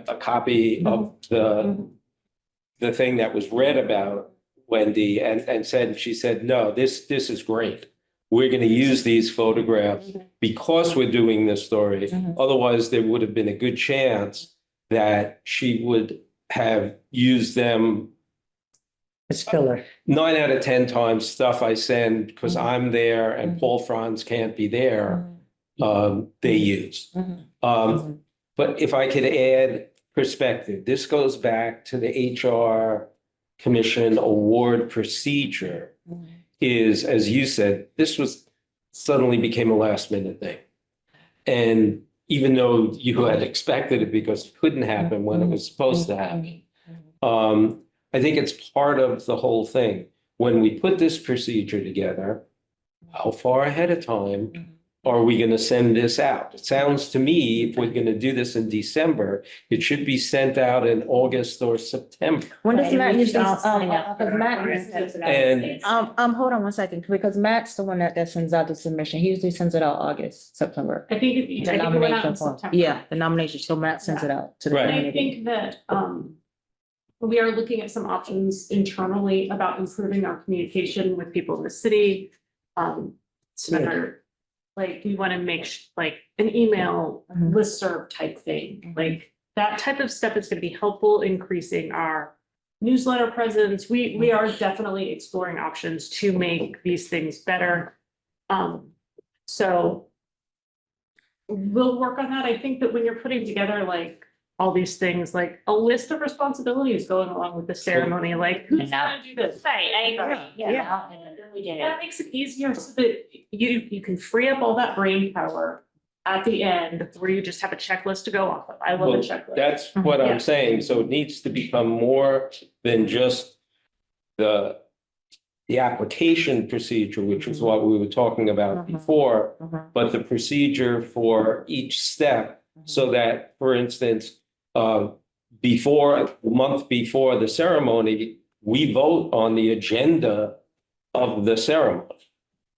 a copy of the thing that was read about Wendy and she said, no, this is great. We're going to use these photographs because we're doing this story. Otherwise, there would have been a good chance that she would have used them it's filler. 9 out of 10 times stuff I send because I'm there and Paul Franz can't be there, they use. But if I could add perspective, this goes back to the HR Commission award procedure is, as you said, this was suddenly became a last minute thing. And even though you had expected it because it couldn't happen when it was supposed to happen, I think it's part of the whole thing. When we put this procedure together, how far ahead of time are we going to send this out? It sounds to me, if we're going to do this in December, it should be sent out in August or September. When does Right, Matt we usually, should all sign up for Matt, And- hold on one second, because Matt's the one that sends out the submission. He usually sends it out August, September. I think it The went out nomination in form. September. Yeah, the nomination. So Matt sends it out to the Right. And I community. think that, we are looking at some options internally about improving our communication with people in the city. Senator, like, we want to make like an email Mhm. listserv type thing, like that type of stuff is going to be helpful, increasing our newsletter presence. We are definitely exploring options to make these things better. So we'll work on that. I think that when you're putting together like all these things, like a list of responsibilities going along with the ceremony, like who's gonna do this? Right, I agree, yeah. We did That it. makes it easier so that you can free up all that brain power at the end where you just have a checklist to go off of. I love a Well, checklist. that's what Yeah. I'm saying. So it needs to become more than just the application procedure, which is what we were talking about before, but the procedure for each step so that, for instance, the month before the ceremony, we vote on the agenda of the ceremony.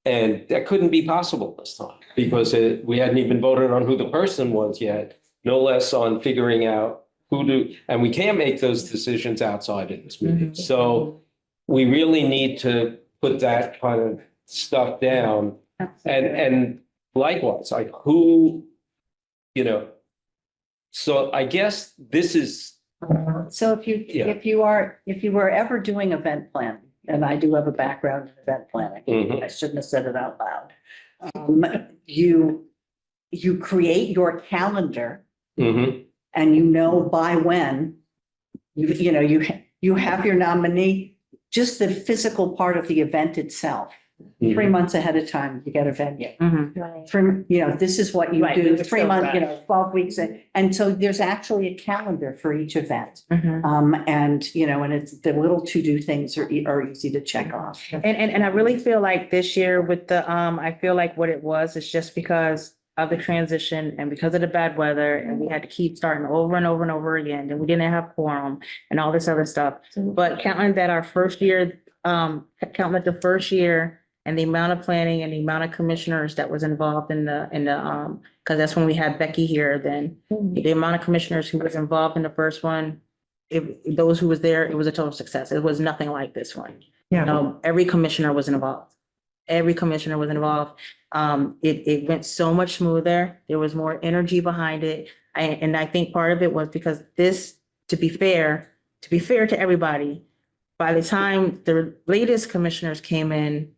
And that couldn't be possible this time because we hadn't even voted on who the person was yet, no less on figuring out and we can't make those decisions outside of this meeting. So we really need to put that kind of stuff down. And likewise, like who, so I guess this is, So Yeah. if you were ever doing event planning, and I do have a background in event planning, Mhm. I shouldn't have said it out loud. You create your calendar Mhm. and you know by when you have your nominee, just the physical part of the event itself. 3 months ahead of time, you get a venue. From, this is what you Right, we do, would 3 months, still 12 weeks. And so there's actually a calendar for each event. Mhm. And it's the little to-do things are easy to check off. And I really feel like this year with the, I feel like what it was is just because of the transition and because of the bad weather and we had to keep starting over and over and over again and we didn't have quorum and all this other stuff. But counting that our first year, counting that the first year and the amount of planning and the amount of commissioners that was involved in the, because that's when we had Becky here, then the amount of commissioners who was involved in the first one, if those who was there, it was a total success. It was nothing like this one. Every commissioner was involved. Every commissioner was involved. It went so much smoother. There was more energy behind it. And I think part of it was because this, to be fair to everybody, by the time the latest commissioners came in,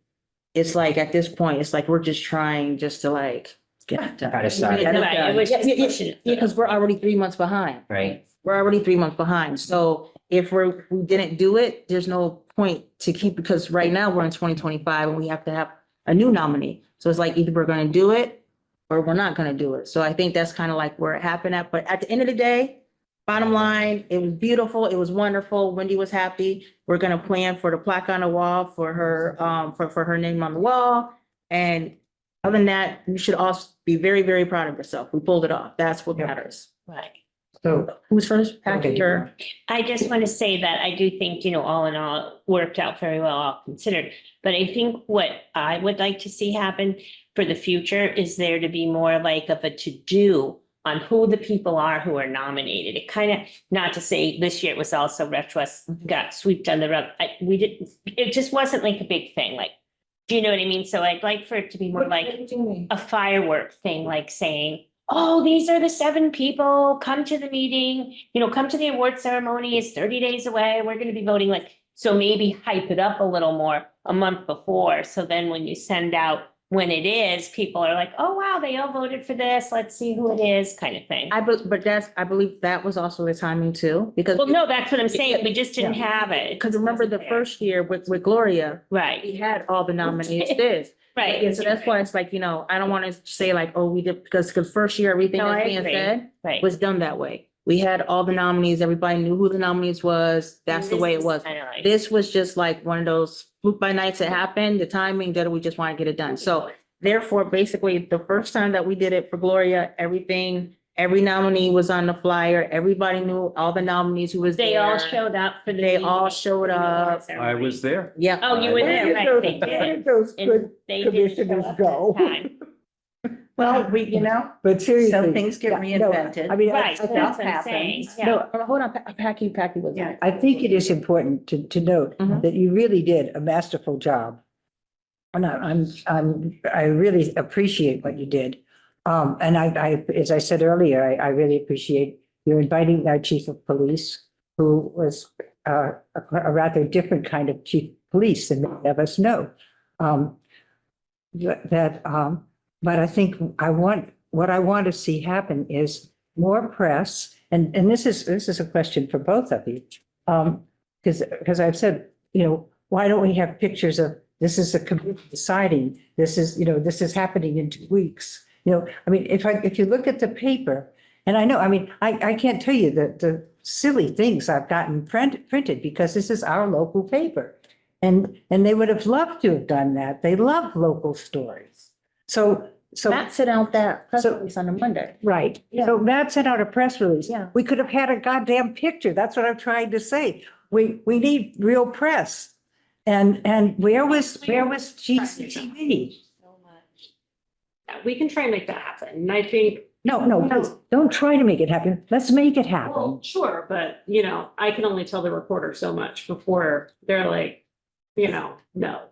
it's like, at this point, it's like, we're just trying just to like get it done. Try to start it, Right, it was just pushing it through. Because we're already 3 months behind. right? We're already 3 months behind. So if we didn't do it, there's no point to keep, because right now we're in 2025 and we have to have a new nominee. So it's like either we're going to do it or we're not going to do it. So I think that's kind of like where it happened at. But at the end of the day, bottom line, it was beautiful. It was wonderful. Wendy was happy. We're going to plan for the plaque on the wall for her, for her name on the wall. And other than that, you should also be very, very proud of yourself. We pulled it off. That's what matters. Right. So, Who's first? Patrick or? I just want to say that I do think, all in all, it worked out very well, all considered. But I think what I would like to see happen for the future is there to be more like of a to-do on who the people are who are nominated. It kind of, not to say this year it was also Rep West got swept under the rug. It just wasn't like a big thing. Like, do you know what I mean? So I'd like for it to be more like a firework thing, like saying, oh, these are the 7 people, come to the meeting, come to the award ceremony, it's 30 days away, we're gonna be voting, like, so maybe hype it up a little more a month before, so then when you send out when it is, people are like, oh, wow, they all voted for this, let's see who it is, kind of thing. I believe that was also the timing too, because. Well, no, that's what I'm saying, we just didn't have it. Because remember the first year with Gloria, Right, we had all the nominees did. right. Yeah, so that's why it's like, I don't want to say like, oh, we did, because first year, everything No, I that's being agree. said Right. was done that way. We had all the nominees, everybody knew who the nominees was, that's the way it was. Kind of like. This was just like one of those fluke by nights that happened, the timing that we just want to get it done. So therefore, basically, the first time that we did it for Gloria, every nominee was on the flyer, everybody knew all the nominees who was there. They all showed up for the. They meeting. all showed up. I was there. Yeah. Oh, you were there, right, they where did. did those And good they didn't show commissioners up go? that time. Well, But seriously. some things get yeah, no, reinvented. I mean, Right, I- that's what I'm saying, yeah. No, hold on, Packy was. Yeah. I think it is important to note Mhm. that you really did a masterful job. And I really appreciate what you did. And as I said earlier, I really appreciate you inviting our chief of police, who was a rather different kind of chief of police than many of us know. But I think what I want to see happen is more press, and this is a question for both of you. Because I've said, why don't we have pictures of, this is a committee deciding, this is happening in 2 weeks. I mean, if you look at the paper, and I know, I mean, I can't tell you the silly things I've gotten printed because this is our local paper. And they would have loved to have done that. They love local stories. So Matt sent out that press So- release on a Monday. right. Yeah. So Matt sent out a press release. Yeah. We could have had a goddamn picture. That's what I'm trying to say. We need real press. And where was GCTV? So much. Yeah, we can try and make that happen. And I think, No, don't try to make it happen. Let's make it happen. well, sure, but you know, I can only tell the reporter so much before they're like, you know, no.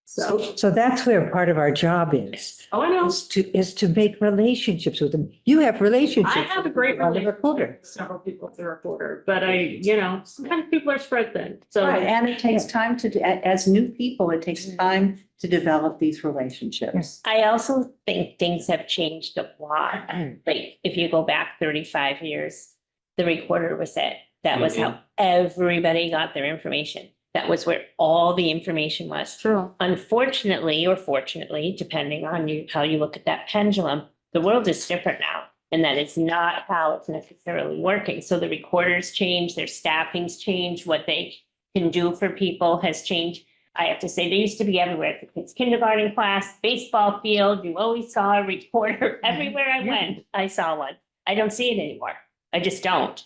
So, So that's where part of our job is. oh, I know. Is to make relationships with them. You have relationships. I have a great with the relationship reporter. with several people at the reporter, but you know, sometimes people are spread thin. So Right, and it takes time to, as new people, it takes time to develop these relationships. I also think things have changed a lot. Like, if you go back 35 years, the recorder was it. That was how everybody got their information. That was where all the information was. True. Unfortunately, or fortunately, depending on how you look at that pendulum, the world is different now. And that is not how it's necessarily working. So the recorders change, their staffing's changed, what they can do for people has changed. I have to say, they used to be everywhere. The kids' kindergarten class, baseball field, you always saw a recorder. Everywhere I went, I saw one. I don't see it anymore. I just don't.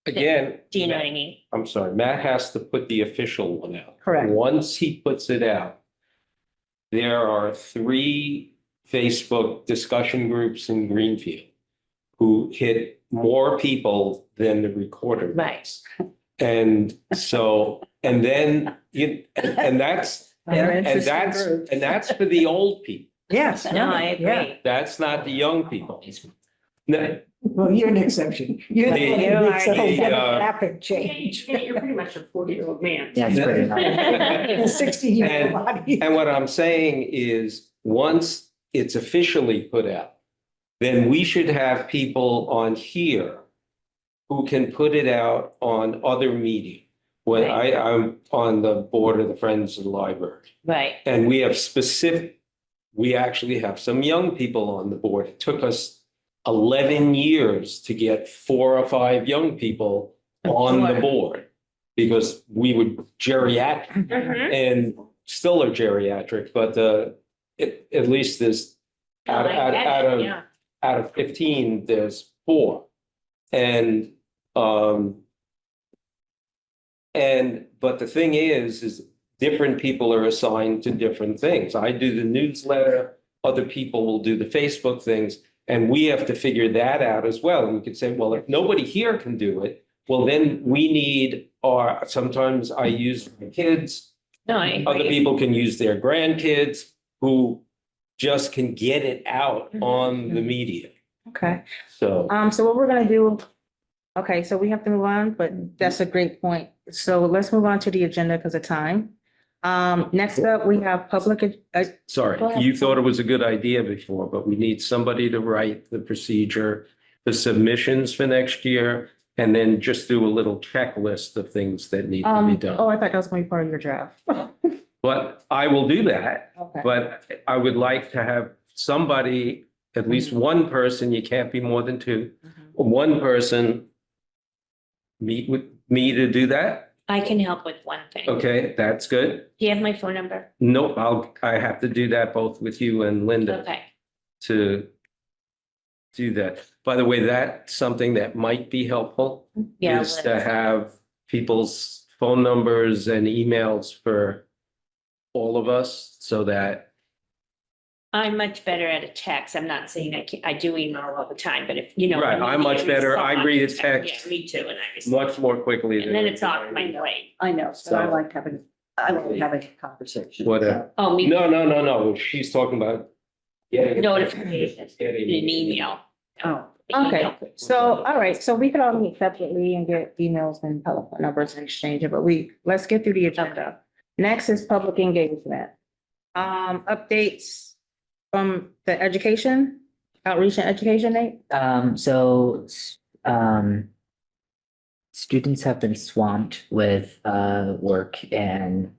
Again. Do you know what I mean? I'm sorry, Matt has to put the official one out. Correct. Once he puts it out, there are 3 Facebook discussion groups in Greenfield who hit more people than the recorder Right. does. And so, and then, and that's, and that's for the old people. Yes. No, I yeah. agree. That's not the young people. No, Well, you're an exception. You're The- it's a whole the, demographic change. you're pretty much a 40-year-old man. Yeah, it's pretty nice. A 60-year-old body. And what I'm saying is, once it's officially put out, then we should have people on here who can put it out on other media. When I'm on the board of the Friends of the Library, Right. and we actually have some young people on the board. It took us 11 years to get 4 or 5 young people on the Sure. board, because we would geriatric Mhm. and still are geriatric, but at least there's out, No, I get out it, of yeah. out of 15, there's 4. But the thing is different people are assigned to different things. I do the newsletter, other people will do the Facebook things, and we have to figure that out as well. And we could say, well, if nobody here can do it, well, then we need sometimes I use my kids, No, I other agree. people can use their grandkids who just can get it out on the media. Okay. So, So what we're gonna do, okay, so we have to move on, but that's a great point. So let's move on to the agenda because of time. Next up, we have public, sorry, Go ahead. you thought it was a good idea before, but we need somebody to write the procedure, the submissions for next year, and then just do a little checklist of things that need to be done. I thought that was gonna be part of your draft. But I will do that, Okay. but I would like to have somebody, at least one person, you can't be more than 2, one person meet with me to do that. I can help with one thing. Okay, that's good. Do you have my phone number? Nope, I have to do that both with you and Linda Okay. to do that. By the way, that's something that might be helpful, Yeah. is to have people's phone numbers and emails for all of us so that, I'm much better at a text. I'm not saying I do email all the time, but if, you know. Right, I'm much better. I read a text Yeah, me too, and I respond. much more quickly than. And then it's off my brain. I know, so I So- like having a conversation. Whatever. Oh, me. No, she's talking about. getting- Notifications, an Getting- email. Oh, Okay, so, all right, so we could all meet separately and get emails and telephone numbers and exchange it, but let's get through the agenda. Next is public engagement. Updates from the education, outreach and education, Nate? Students have been swamped with work and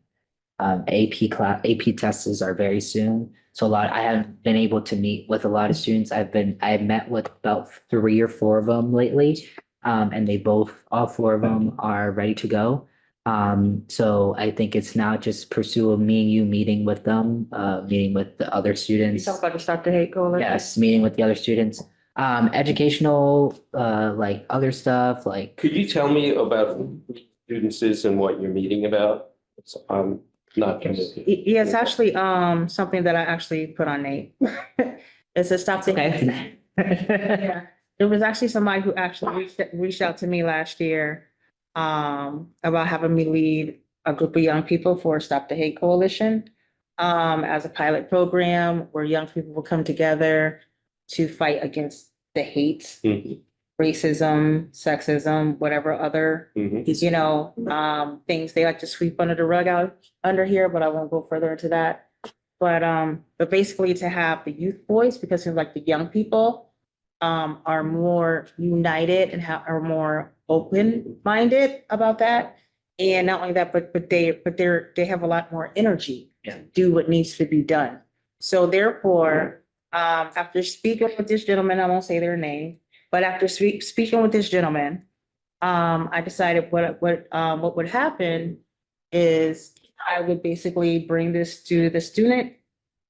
AP tests are very soon. So I haven't been able to meet with a lot of students. I've met with about 3 or 4 of them lately. And all 4 of them are ready to go. So I think it's now just pursue me and you meeting with them, meeting with the other You students. talk about the Stop the Hate Coalition? Yes, meeting with the other students. Educational, like other stuff, like Could you tell me about who students is and what you're meeting about? So, not committed. Yeah, it's actually, something that I actually put on Nate. It's a stop. Okay. Yeah, there was actually somebody who actually reached out to me last year, about having me lead a group of young people for Stop the Hate Coalition, as a pilot program where young people will come together to fight against the hate, Mhm, racism, sexism, whatever other, mhm. things they like to sweep under the rug out under here, but I won't go further into that. But basically to have the youth voice, because like the young people are more united and are more open-minded about that. And not only that, but they have a lot more energy to do what needs to be done. So therefore, after speaking with this gentleman, I won't say their name, but after speaking with this gentleman, I decided what would happen is I would basically bring this to the student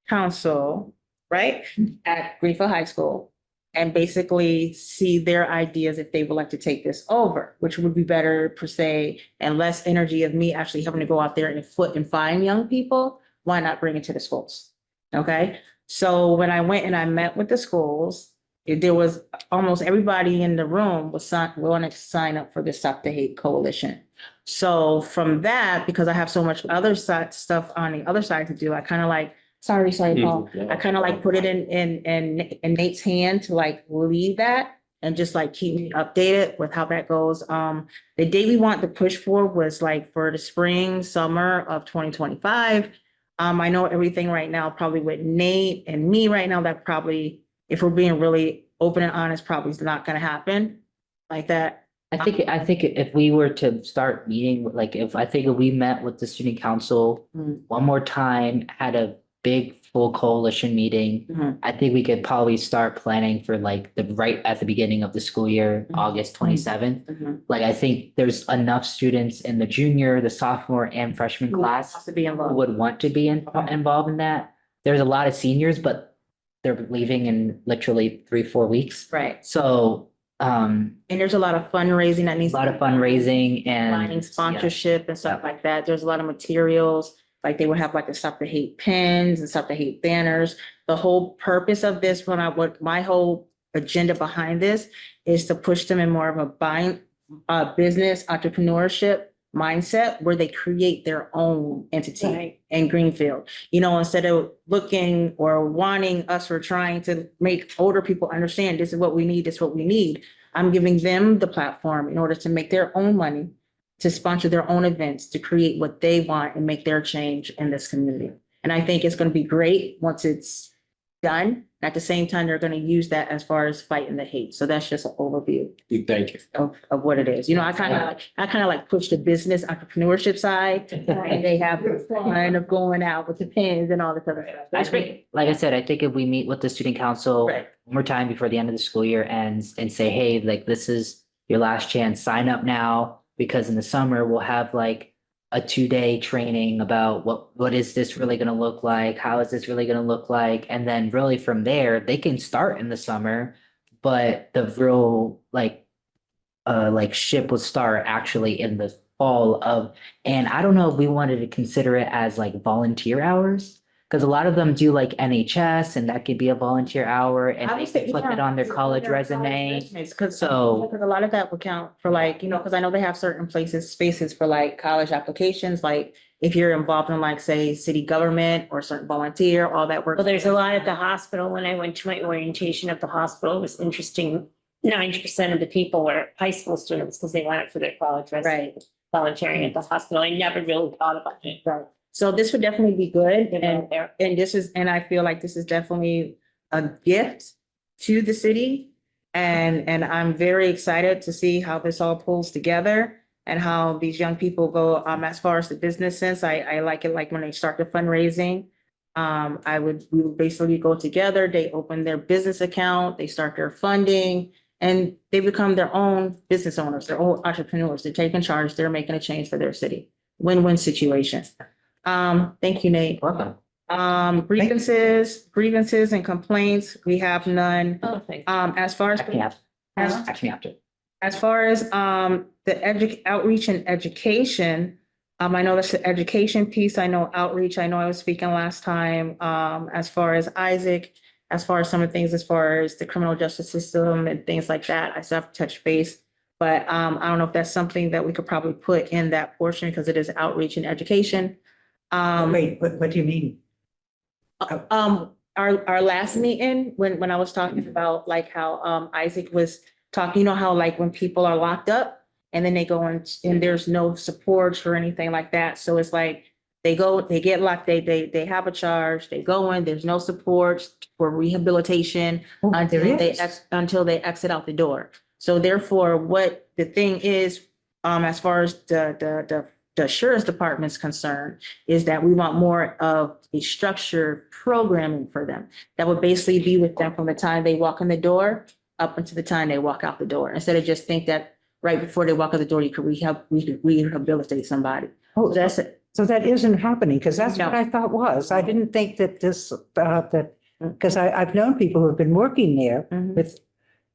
council, right, at Greenfield High School, and basically see their ideas if they would like to take this over, which would be better per se, and less energy of me actually having to go out there and find young people. Why not bring it to the schools? Okay, so when I went and I met with the schools, there was almost everybody in the room was wanting to sign up for the Stop the Hate Coalition. So from that, because I have so much other stuff on the other side to do, I kind of like, sorry, Paul. Mhm. I kind of like put it in Nate's hand to like lead that and just like keep me updated with how that goes. The date we want to push for was like for the spring, summer of 2025. I know everything right now, probably with Nate and me right now, that probably, if we're being really open and honest, probably is not gonna happen like that. I think if we were to start meeting, like if we met with the student council Mm. one more time, had a big full coalition meeting, Mhm. I think we could probably start planning for like right at the beginning of the school year, Mhm. August 27th. Mhm. Like, I think there's enough students in the junior, the sophomore and freshman Has class to be who involved. would want to be involved in that. There's a lot of seniors, but they're leaving in literally 3-4 weeks. Right. So, And there's a lot of fundraising that needs. a lot of fundraising Finding and sponsorship and stuff like that. There's a lot of materials, like they would have like the Stop the Hate pins and Stop the Hate banners. The whole purpose of this, what my whole agenda behind this is to push them in more of a business entrepreneurship mindset where they create their own entity Right. in Greenfield. Instead of looking or wanting us or trying to make older people understand this is what we need, this is what we need. I'm giving them the platform in order to make their own money, to sponsor their own events, to create what they want and make their change in this community. And I think it's going to be great once it's done. At the same time, they're going to use that as far as fighting the hate. So that's just an overview Thank you. of what it is. I kind of like push the business entrepreneurship side, and they have the fun of going out with the pins and all this other stuff. I think, like I said, I think if we meet with the student council Right. one more time before the end of the school year ends and say, hey, like, this is your last chance, sign up now, because in the summer we'll have like a 2-day training about what is this really gonna look like? How is this really gonna look like? And then really from there, they can start in the summer, but the real like ship will start actually in the fall of, and I don't know if we wanted to consider it as like volunteer hours. Cause a lot of them do like NHS and that could be a volunteer hour and they can put it on their college resume. Because So- a lot of that would count for like, because I know they have certain spaces for like college applications, like if you're involved in like, say, city government or certain volunteer, all that work. Well, there's a lot at the hospital. When I went to my orientation at the hospital, it was interesting. 90% of the people were high school students because they went it for their college resume. Right. Volunteering at the hospital. I never really thought about it. Right. So this would definitely be good. And And I feel like this is definitely a gift to the city. And I'm very excited to see how this all pulls together and how these young people go, as far as the business sense. I like it, like when they start the fundraising. We would basically go together, they open their business account, they start their funding, and they become their own business owners, their own entrepreneurs. They're taking charge, they're making a change for their city. Win-win situation. Thank you, Nate. Welcome. Grievances and complaints, we have none. Oh, thank you. As far as. Actually, after. As far as the outreach and education, I know that's the education piece. I know outreach. I know I was speaking last time, as far as Isaac, as far as some of the things, as far as the criminal justice system and things like that. I still have to touch base. But, I don't know if that's something that we could probably put in that portion because it is outreach and education. Wait, what do you mean? Our last meeting, when I was talking about like how, Isaac was talking, you know how like when people are locked up and then they go in and there's no support or anything like that. So it's like they go, they get locked, they have a charge, they go in, there's no support for rehabilitation until There they, is. until they exit out the door. So therefore, what the thing is, as far as the sheriff's department's concerned, is that we want more of a structured programming for them. That would basically be with them from the time they walk in the door up until the time they walk out the door. Instead of just think that right before they walk out the door, you could rehabilitate somebody. Oh, So that's it. so that isn't happening, because that's what No. I thought was. I didn't think that this, because I've known people who have been working there Mhm. with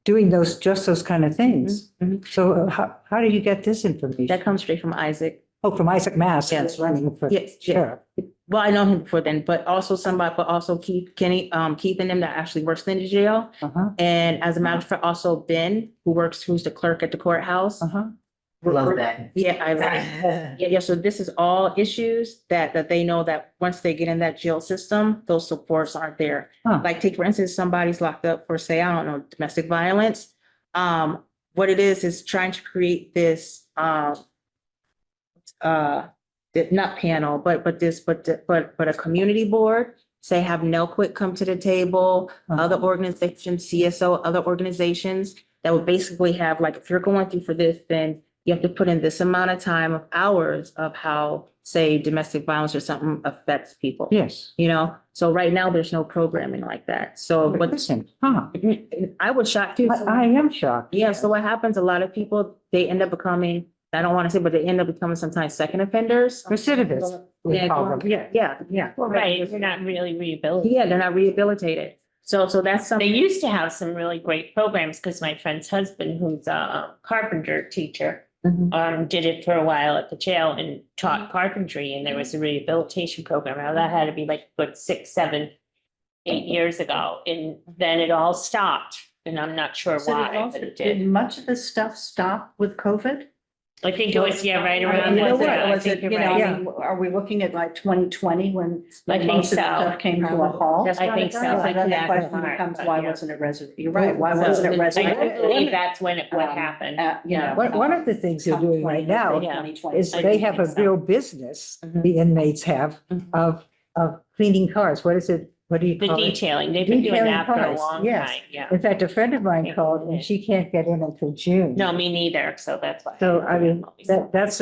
doing just those kind of things. Mhm. So how do you get this information? That comes straight from Isaac. Oh, from Isaac Mass, Yes. who's running for Yes, yeah. sheriff. Well, I know him before then, but also Keith Keith and them that actually works in the jail. Uh-huh, And as a matter of fact, also Ben, who's the clerk at the courthouse. uh-huh. Love that. Yeah, yeah, so this is all issues that they know that once they get in that jail system, those supports aren't there. Huh. Like take, for instance, somebody's locked up for, say, I don't know, domestic violence. What it is trying to create this, not panel, but a community board, say have No Quit come to the table, other organizations, CSO, other organizations that would basically have like, if you're going through for this, then you have to put in this amount of time of hours of how, say, domestic violence or something affects people. Yes. You know, so right now there's no programming like that. So what Listen, huh, I was shocked too. I am shocked. Yeah, so what happens, a lot of people, they end up becoming, I don't want to say, but they end up becoming sometimes second offenders. Recidivists, we Yeah, call them. yeah. Well, right, you're not really rehabilitated. Yeah, they're not rehabilitated. So that's They something. used to have some really great programs because my friend's husband, who's a carpenter teacher, Mhm. did it for a while at the jail and taught carpentry, and there was a rehabilitation program. Now that had to be like good 6, 7, 8 years ago, and then it all stopped, and I'm not sure So why, but it did. did much of this stuff stop with COVID? I think it was, yeah, right I around. mean, you know that what, time. I was it, think you're you know, right. I mean, are we looking at like 2020 when I think most of the so. stuff came to a halt? That's I think so. So I then the think question that's becomes, smart, why yeah. wasn't it resident? You're right, why So wasn't it I resident? believe that's when what Um, happened. You know. One of the things they're doing right now Yeah. is I they do have a think so. real business, Mhm. the inmates have, Mhm. of cleaning cars. What is it? What do you The call it? detailing, they've been doing Detailing that for a cars, long yes. time, yeah. In fact, a friend of mine Yeah. called and she can't get in until June. No, me neither, so that's why. So I mean, that's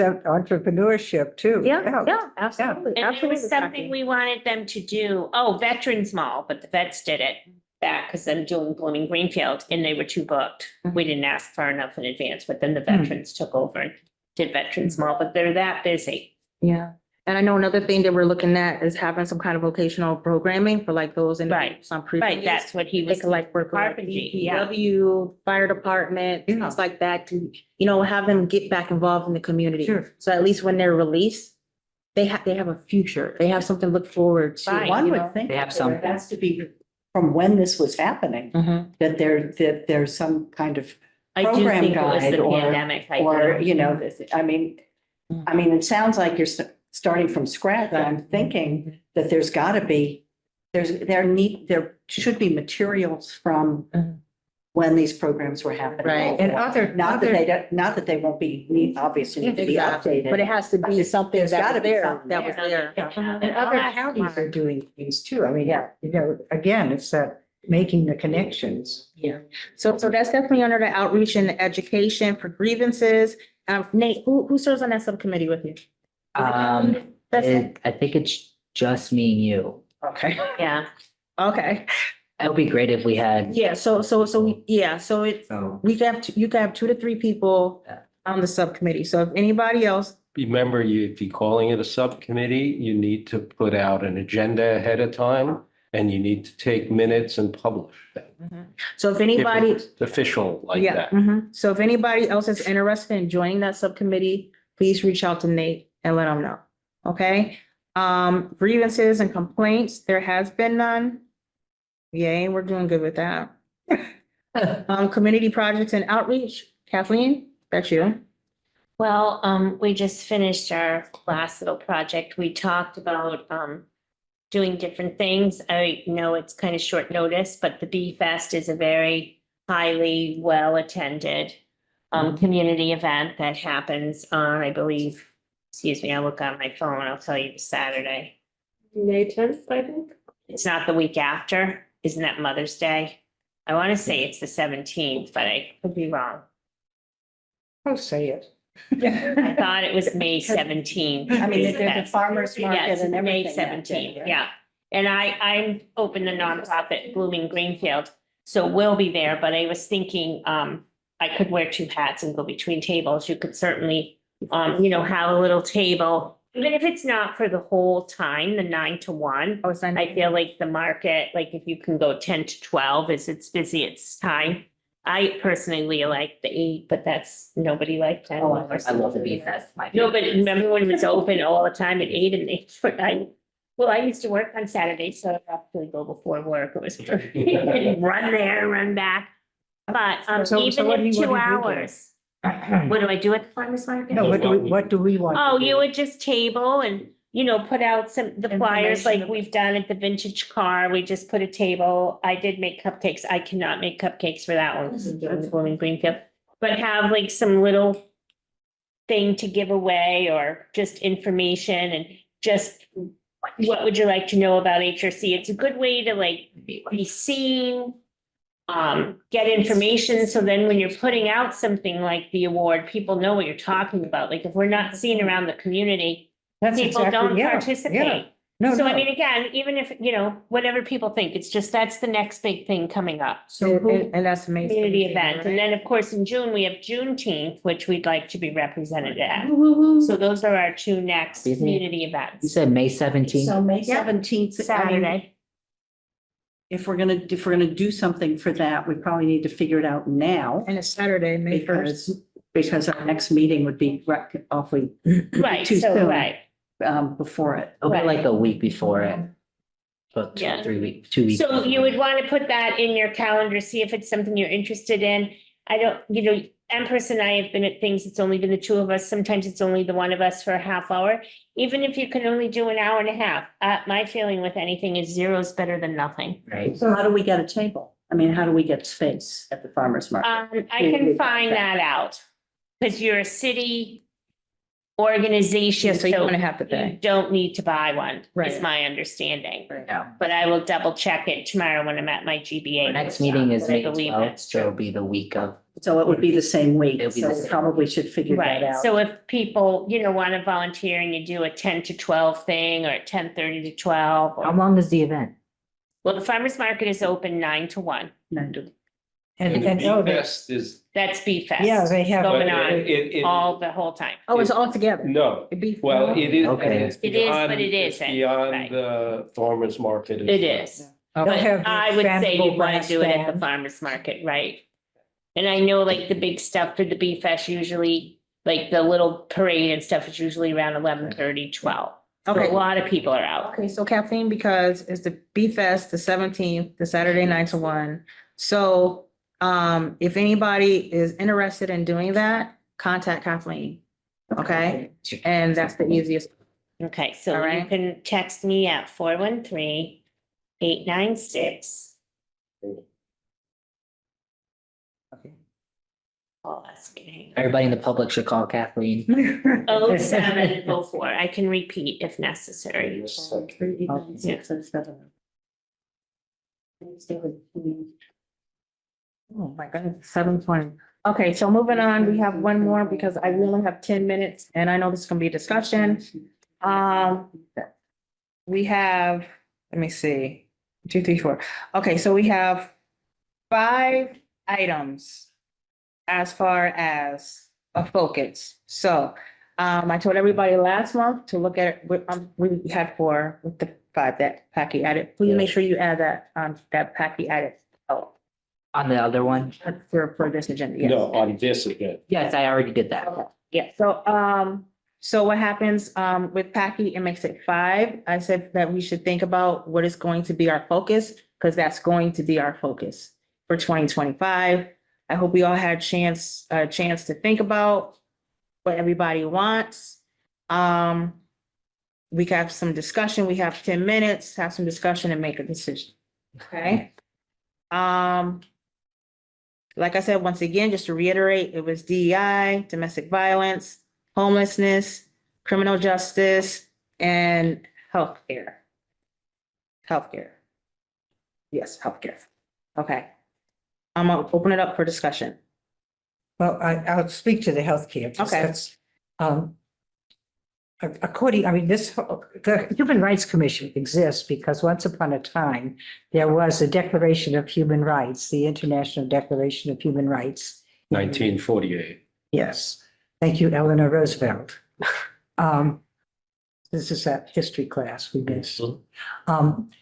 entrepreneurship too. Yeah, absolutely. And there absolutely, was something we wanted them to do, Veterans Mall, but the vets did it back, because I'm doing Blooming Greenfield, and they were too booked. We didn't ask far enough in advance, but then the veterans took over and did Veterans Mall, but they're that busy. Yeah. And I know another thing that we're looking at is having some kind of vocational programming for like those in. Right. Some Right, previous. that's what he They was, could like work with like carpentry, yeah. DPW, fire department, Yeah. things like that to, have them get back involved in the community. Sure. So at least when they're released, they have a future. They have something to look forward to. Right. One you would know? think They have that some- there has to be, from when this was happening, Mhm. that there's some kind of I do program think it was guide the or- pandemic. or, I mean, it sounds like you're starting from scratch. I'm thinking that there's gotta be, there should be materials from Mhm. when these programs were happening. Right. And other, Not that they won't be, obviously need to be Exactly. updated. But it has to be something There's that gotta was be there, something that was there. there. and other counties are doing things too. I mean, again, it's that making the connections. Yeah. So that's definitely under the outreach and education for grievances. Nate, who serves on that subcommittee with you? That's it. I think it's just me and you. Okay. Yeah, Okay. It would be great if we had. Yeah, so it, So, you can have 2 to 3 people Yeah. on the subcommittee. So if anybody else, Remember, if you're calling it a subcommittee, you need to put out an agenda ahead of time and you need to take minutes and publish them. so if anybody, It's official like yeah. that. mhm. So if anybody else is interested in joining that subcommittee, please reach out to Nate. and let them know, okay? Grievances and complaints, there has been none. Yay, we're doing good with that. Community projects and outreach, Kathleen, that's you. Well, we just finished our last little project. We talked about, doing different things. I know it's kind of short notice, but the Bee Fest is a very highly well-attended, community event that happens on, I believe, excuse me, I'll look on my phone. I'll tell you Saturday. May 10th, I think. It's not the week after. Isn't that Mother's Day? I want to say it's the 17th, but I could be wrong. I'll say it. I thought it was May 17th. I mean, there's a farmer's Yeah, market it's and everything. May that day, 17th, right? yeah. And I'm open the nonprofit Blooming Greenfield, so we'll be there, but I was thinking, I could wear two hats and go between tables. You could certainly, have a little table, even if it's not for the whole time, the 9 to 1. Oh, it's not- I feel like the market, like if you can go 10 to 12, it's busy, it's time. I personally like the 8, but that's, nobody liked 10. Oh, I love the Bee Fest. My No, favorite. but remember when it was open all the time at 8 and 8, I used to work on Saturdays, so I'd actually go before work. It was run there, run back. But So even what do in you- what 2 do you do? hours, what do I do at the farmer's market? No, what do we want? to Oh, do? you would just table and, put out the flyers like Information. we've done at the vintage car. We just put a table. I did make cupcakes. I cannot make cupcakes for that one. It's Blooming Greenfield. But have like some little thing to give away or just information and just what would you like to know about HRC? It's a good way to like be seen. Get information, so then when you're putting out something like the award, people know what you're talking about. Like if we're not seen around the community, That's people exactly- don't yeah, yeah. participate. No, So I no. mean, again, even if, whatever people think, it's just, that's the next big thing coming up. So who- And that's amazing. Community event. And then, of course, in June, we have Juneteenth, which we'd like to be represented at. So those are our 2 next Excuse me? community You events. said May 17th? So May Yeah. 17th. Saturday. If we're gonna do something for that, we probably need to figure it out now. And it's Saturday, May first. Because our next meeting would be awfully Right, too so, soon. right. Before it. It'll be like a week before it. But Yeah. 3 weeks, 2 weeks. So you would want to put that in your calendar, see if it's something you're interested in. I don't, Empress and I have been at things, it's only been the 2 of us. Sometimes it's only the 1 of us for a half hour. Even if you can only do an hour and a half, my feeling with anything is 0 is better than nothing. Right. So how do we get a table? I mean, how do we get space at the farmer's market? I can find that out. Because you're a city organization, Yeah, so you're gonna so have to you pay. don't need to buy one, is Right. my understanding. Yeah. But I will double check it tomorrow when I'm at my GBA. Our next meeting is I May believe 12th, that's so it'll true. be the week of. So it would be the same week. It'll be So the we same. probably should figure that Right, out. so if people, want to volunteer and you do a 10 to 12 thing or 10:30 to 12. How long is the event? Well, the farmer's market is open 9 to 1. And, The oh, Bee Fest is, That's Bee Fest. yeah, they have. Going but on it, all the whole time. Oh, it's all together. no, It'd be- well, it is. Okay. it's It is, but beyond- it it's isn't, Beyond right. the farmer's market. It is. They'll But have I would say expandable you want brass to do it at the band. farmer's market, right? And I know like the big stuff for the Bee Fest usually, like the little parade and stuff is usually around 11:30, 12. So Okay. a lot of people are out. Okay, so Kathleen, because it's the Bee Fest, the 17th, the Saturday 9 to 1. So if anybody is interested in doing that, contact Kathleen. Okay, and that's the easiest. Okay, so All you right. can text me at 413-896. I'll ask you. Everybody in the public should call Kathleen. 0704. I can repeat if necessary. Oh, my goodness, 7:20. Okay, so moving on, we have one more because I only have 10 minutes and I know this is gonna be a discussion. We have, let me see, 2, 3, 4. Okay, so we have 5 items as far as a focus. So I told everybody last month to look at it. We had 4 with the 5 that Packy added. Please make sure you add that Packy added. Oh, On the other one? for this agenda, yes. No, on this event. Yes, I already did that. Okay, yeah, so, So what happens with Packy, it makes it 5. I said that we should think about what is going to be our focus, because that's going to be our focus for 2025. I hope we all had a chance to think about what everybody wants. We can have some discussion. We have 10 minutes, have some discussion and make a decision. Okay? Like I said, once again, just to reiterate, it was DEI, domestic violence, homelessness, criminal justice, and healthcare. Healthcare. Yes, healthcare. Okay. I'm gonna open it up for discussion. Well, I'll speak to the healthcare. 'Cause Okay. that's, according, I mean, the Human Rights Commission exists because once upon a time, there was a Declaration of Human Rights, the International Declaration of Human Rights. 1948. Yes, thank you, Eleanor Roosevelt. This is that history class we missed.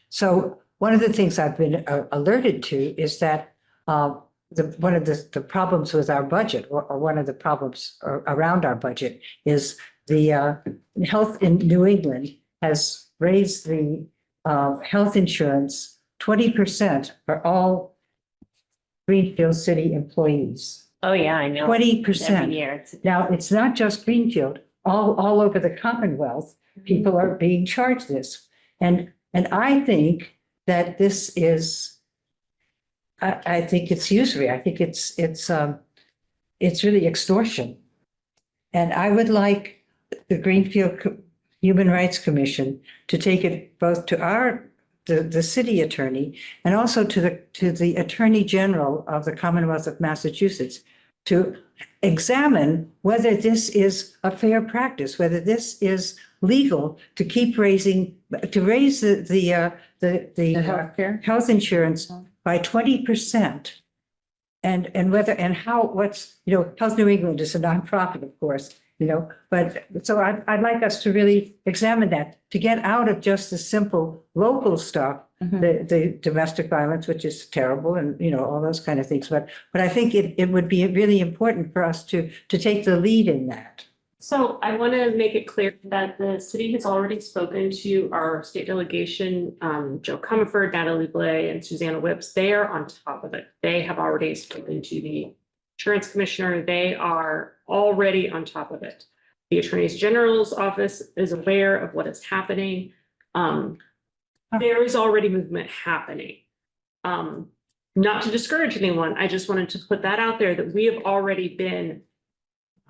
So one of the things I've been alerted to is that one of the problems with our budget, or one of the problems around our budget, is the health in New England has raised the health insurance 20% for all Greenfield City employees. Oh, yeah, I know. 20%. Every year. Now, it's not just Greenfield, all over the Commonwealth, people are being charged this. And I think that this is, I think it's usury. I think it's really extortion. And I would like the Greenfield Human Rights Commission to take it both to the city attorney and also to the Attorney General of the Commonwealth of Massachusetts to examine whether this is a fair practice, whether this is legal to raise the Healthcare. health insurance by 20%. And whether, and how, Health New England is a nonprofit, of course, but so I'd like us to really examine that, to get out of just the simple local stuff, the domestic violence, which is terrible, and, all those kind of things. But I think it would be really important for us to take the lead in that. So I want to make it clear that the city has already spoken to our state delegation, Joe Comerford, Natalie Blais, and Susanna Whips. They are on top of it. They have already spoken to the insurance commissioner. They are already on top of it. The Attorney General's office is aware of what is happening. There is already movement happening. Not to discourage anyone, I just wanted to put that out there that we have already been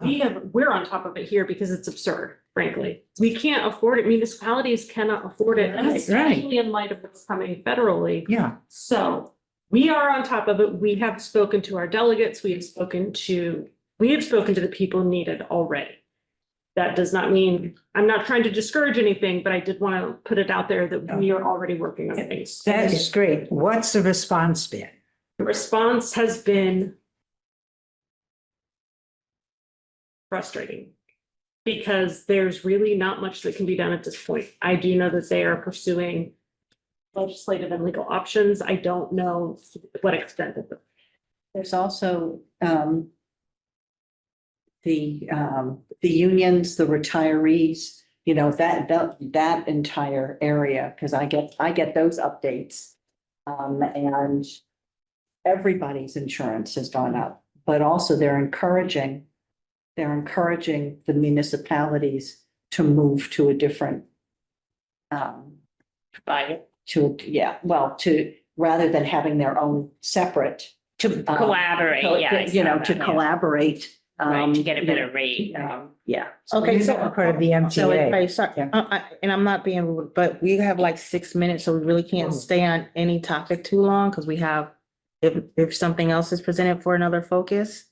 we're on top of it here because it's absurd, frankly. We can't afford it. Municipalities cannot afford it, Right. especially in light of what's coming federally. Yeah. So we are on top of it. We have spoken to our delegates. We have spoken to the people needed already. That does not mean, I'm not trying to discourage anything, but I did want to put it out there that we are already working on things. That is great. What's the response been? The response has been frustrating because there's really not much that can be done at this point. I do know that they are pursuing legislative and legal options. I don't know what extent of it. There's also the unions, the retirees, that entire area, because I get those updates. And everybody's insurance has gone up, but also they're encouraging the municipalities to move to a different Provider. rather than having their own separate. To collaborate, yeah. To collaborate. Right, to get a better rate. Yeah. Okay, so Part of the So, MTA. wait, sorry, Yeah. and I'm not being rude, but we have like 6 minutes, so we really can't stay on any topic too long, because we have, if something else is presented for another focus,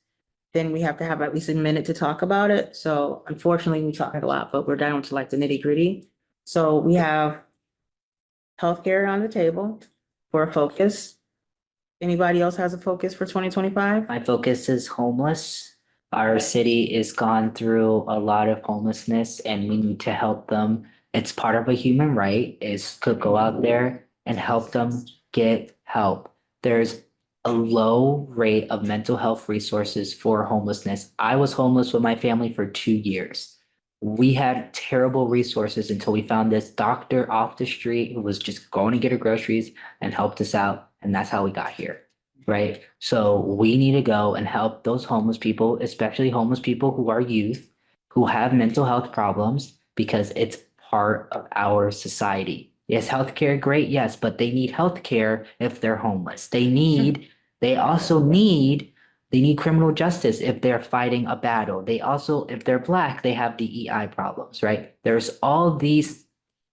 then we have to have at least a minute to talk about it. So unfortunately, we talked a lot, but we're down to like the nitty gritty. So we have healthcare on the table for a focus. Anybody else has a focus for 2025? My focus is homeless. Our city is gone through a lot of homelessness and we need to help them. It's part of a human right is to go out there and help them get help. There's a low rate of mental health resources for homelessness. I was homeless with my family for 2 years. We had terrible resources until we found this doctor off the street who was just going to get her groceries and helped us out. And that's how we got here, right? So we need to go and help those homeless people, especially homeless people who are youth, who have mental health problems, because it's part of our society. Is healthcare great? Yes, but they need healthcare if they're homeless. They also need criminal justice if they're fighting a battle. They also, if they're Black, they have DEI problems, right? There's all these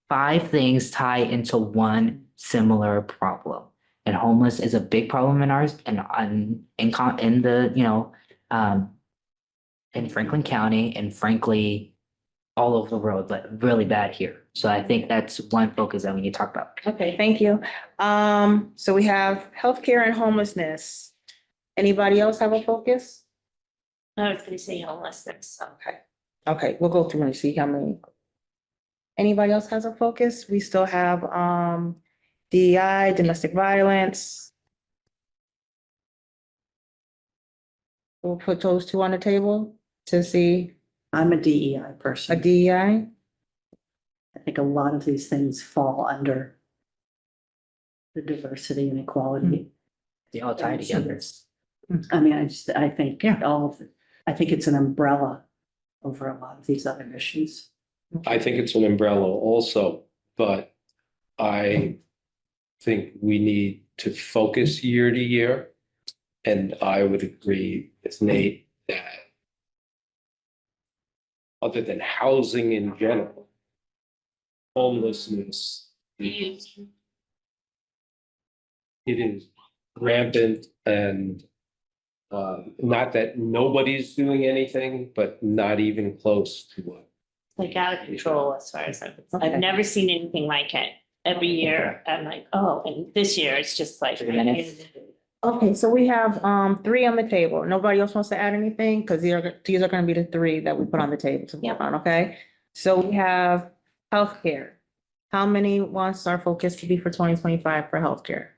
5 things tie into one similar problem. And homeless is a big problem in ours and in the, in Franklin County and frankly, all over the world, but really bad here. So I think that's one focus that we need to talk about. Okay, thank you. So we have healthcare and homelessness. Anybody else have a focus? I was gonna say homelessness. Okay. Okay, we'll go through and see how many. Anybody else has a focus? We still have, DEI, domestic violence. We'll put those 2 on the table to see I'm a DEI a person. DEI. I think a lot of these things fall under the diversity and equality. They all tie together. I mean, I think Yeah. all of it, I think it's an umbrella over a lot of these other issues. I think it's an umbrella also, but I think we need to focus year to year. And I would agree with Nate that other than housing in general, homelessness, it is rampant and not that nobody's doing anything, but not even close to what. Like out of control as far as I've Okay. never seen anything like it. Every year, I'm like, oh, and this year it's just like. 3 minutes. Okay, so we have, 3 on the table. Nobody else wants to add anything? Because these are gonna be the 3 that we put on the table to work on, okay? So we have healthcare. How many wants our focus to be for 2025 for healthcare?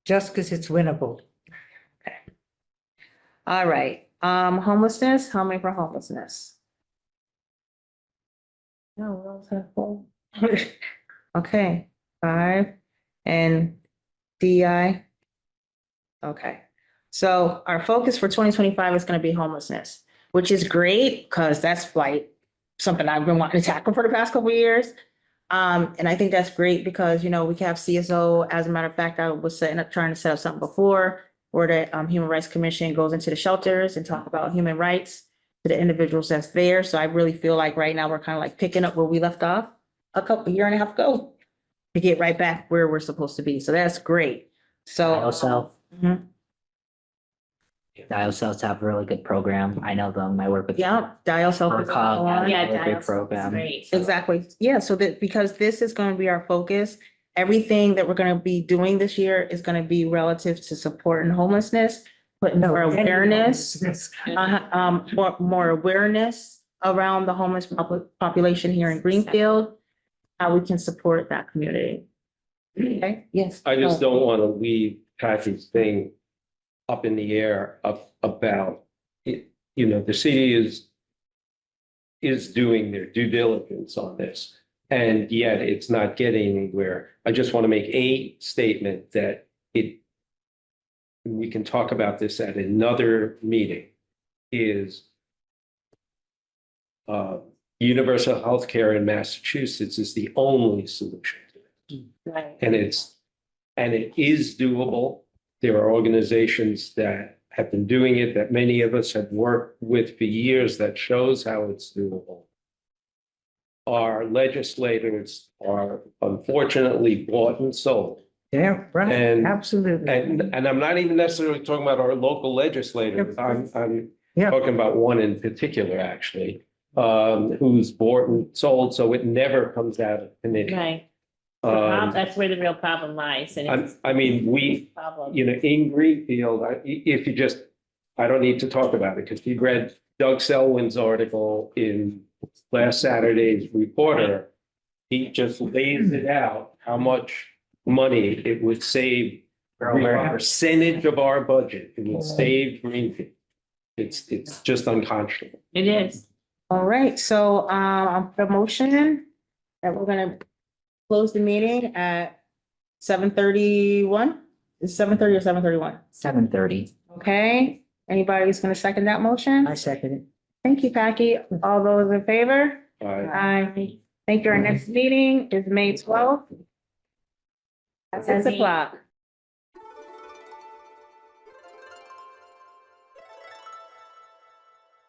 Just because it's winnable. All right, homelessness, how many for homelessness? No, we all have 4. Okay, 5, and DI. Okay, so our focus for 2025 is gonna be homelessness, which is great, because that's like something I've been wanting to tackle for the past couple of years. And I think that's great because, we can have CSO, as a matter of fact, I was trying to set up something before, where the Human Rights Commission goes into the shelters and talk about human rights to the individuals that's there. So I really feel like right now we're kind of like picking up where we left off a year and a half ago to get right back where we're supposed to be. So that's great. So. IOCEL. Mhm. IOCELs have a really good program. I know them. I work with. Yeah, dial self. FERCog, Yeah, Another great that's program. great. Exactly. Yeah, so that, because this is going to be our focus, everything that we're going to be doing this year is going to be relative to support and homelessness, putting more awareness, more awareness around the homeless population here in Greenfield, how we can support that community. Okay, yes. I just don't want to leave Patty's thing up in the air about it. The city is doing their due diligence on this, and yet it's not getting anywhere. I just want to make a statement that we can talk about this at another meeting, is universal healthcare in Massachusetts is the only solution to it. Right. And it is doable. There are organizations that have been doing it, that many of us have worked with for years, that shows how it's doable. Our legislators are unfortunately bought and sold. Yeah, right, And- absolutely. And I'm not even necessarily talking about our local legislators. I'm Yeah. talking about one in particular, actually, who's bought and sold, so it never comes out of committee. Right. Um, That's where the real problem lies. And it's I mean, problem. in Greenfield, if you just, I don't need to talk about it, because you read Doug Selwyn's article in last Saturday's Reporter. He just lays it out, how much money it would save, a percentage of our budget, it would save Greenfield. It's just unconscionable. It is. All right, so, the motion that we're gonna close the meeting at 7:31. Is 7:30 or 7:31? 7:30. Okay, anybody's gonna second that motion? I second it. Thank you, Packy. All those in favor? Aye. Thank you. Our next meeting is May 12th at 6 o'clock.